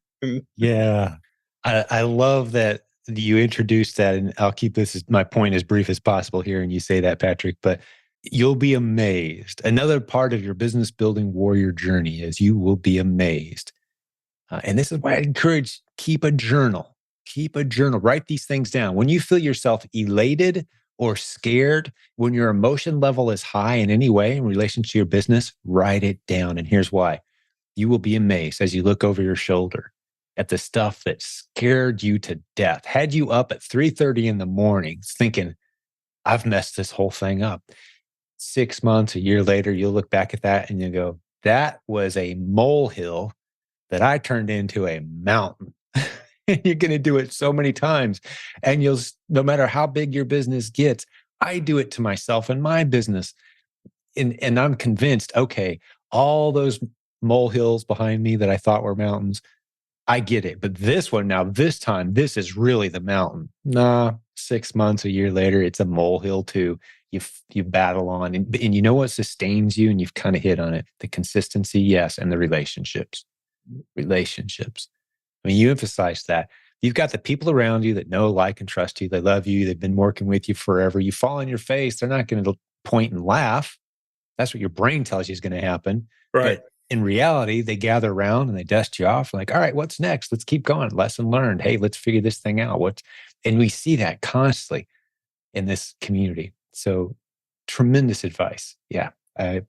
Yeah. I love that you introduced that, and I'll keep my point as brief as possible here. And you say that, Patrick, but you'll be amazed. Another part of your business building warrior journey is you will be amazed. And this is why I encourage, keep a journal. Keep a journal. Write these things down. When you feel yourself elated or scared, when your emotion level is high in any way in relation to your business, write it down. And here's why. You will be amazed as you look over your shoulder at the stuff that scared you to death, had you up at 3:30 in the morning thinking, I've messed this whole thing up. 6 months, a year later, you'll look back at that and you go, that was a molehill that I turned into a mountain. You're going to do it so many times. And no matter how big your business gets, I do it to myself and my business. And I'm convinced, okay, all those molehills behind me that I thought were mountains, I get it. But this one now, this time, this is really the mountain. Nah, 6 months, a year later, it's a molehill too. You battle on. And you know what sustains you? And you've kind of hit on it. The consistency, yes, and the relationships. Relationships. I mean, you emphasize that. You've got the people around you that know, like, and trust you. They love you. They've been working with you forever. You fall on your face. They're not going to point and laugh. That's what your brain tells you is going to happen. Right. But in reality, they gather around and they dust you off. Like, all right, what's next? Let's keep going. Lesson learned. Hey, let's figure this thing out. And we see that constantly in this community. So tremendous advice. Yeah. I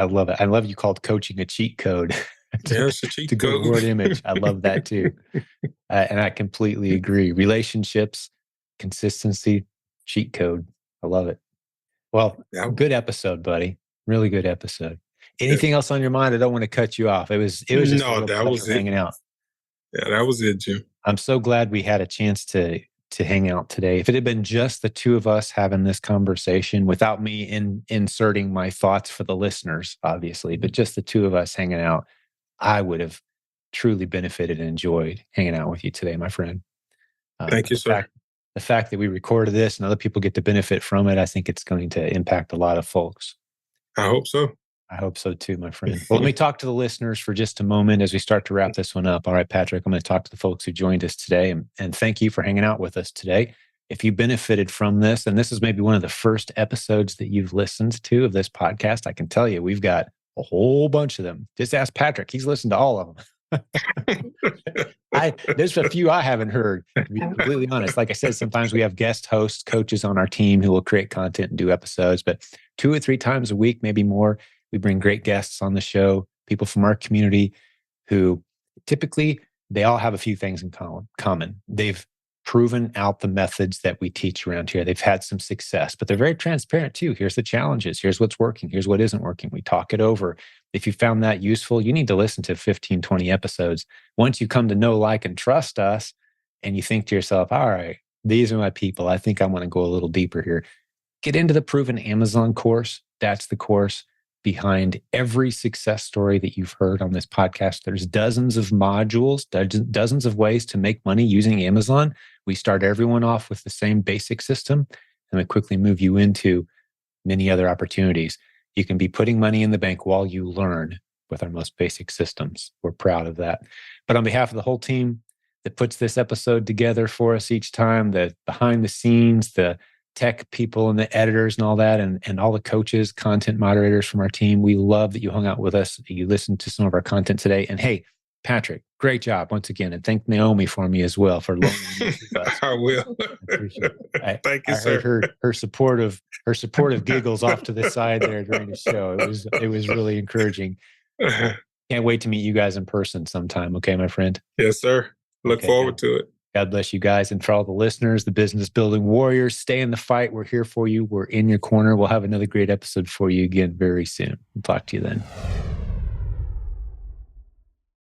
love it. I love you called coaching a cheat code. It's a cheat to code. good word image. I love that too. And I completely agree. Relationships, consistency, cheat code. I love it. Well, good episode, buddy. Really good episode. Anything else on your mind? I don't want to cut you off. It was just a real pleasure hanging out. Yeah, that was it, Jim. I'm so glad we had a chance to hang out today. If it had been just the two of us having this conversation without me inserting my thoughts for the listeners, obviously, but just the two of us hanging out, I would have truly benefited and enjoyed hanging out with you today, my friend. Thank you, sir. The fact that we recorded this and other people get to benefit from it, I think it's going to impact a lot of folks. I hope so. I hope so too, my friend. Well, let me talk to the listeners for just a moment as we start to wrap this one up. All right, Patrick, I'm going to talk to the folks who joined us today, and thank you for hanging out with us today. If you benefited from this, and this is maybe one of the first episodes that you've listened to of this podcast, I can tell you we've got a whole bunch of them. Just ask Patrick. He's listened to all of them. There's a few I haven't heard, to be completely honest. Like I said, sometimes we have guest hosts, coaches on our team who will create content and do episodes, but 2 or 3 times a week, maybe more, we bring great guests on the show, people from our community who typically, they all have a few things in common. They've proven out the methods that we teach around here. They've had some success, but they're very transparent too. Here's the challenges. Here's what's working. Here's what isn't working. We talk it over. If you found that useful, you need to listen to 15, 20 episodes. Once you come to know, like, and trust us, and you think to yourself, all right, these are my people. I think I want to go a little deeper here. Get into the Proven Amazon course. That's the course behind every success story that you've heard on this podcast. There's dozens of modules, dozens of ways to make money using Amazon. We start everyone off with the same basic system, and we quickly move you into many other opportunities. You can be putting money in the bank while you learn with our most basic systems. We're proud of that. But on behalf of the whole team that puts this episode together for us each time, the behind the scenes, the tech people and the editors and all that, and all the coaches, content moderators from our team, we love that you hung out with us. You listened to some of our content today. And hey, Patrick, great job once again. And thank Naomi for me as well for loaning this with us. I will. Thank you, sir. Heard her supportive giggles off to the side there during the show. It was really encouraging. Can't wait to meet you guys in person sometime. Okay, my friend. Yes, sir. Look forward to it. God bless you guys. And for all the listeners, the business building warriors, stay in the fight. We're here for you. We're in your corner. We'll have another great episode for you again very soon. We'll talk to you then.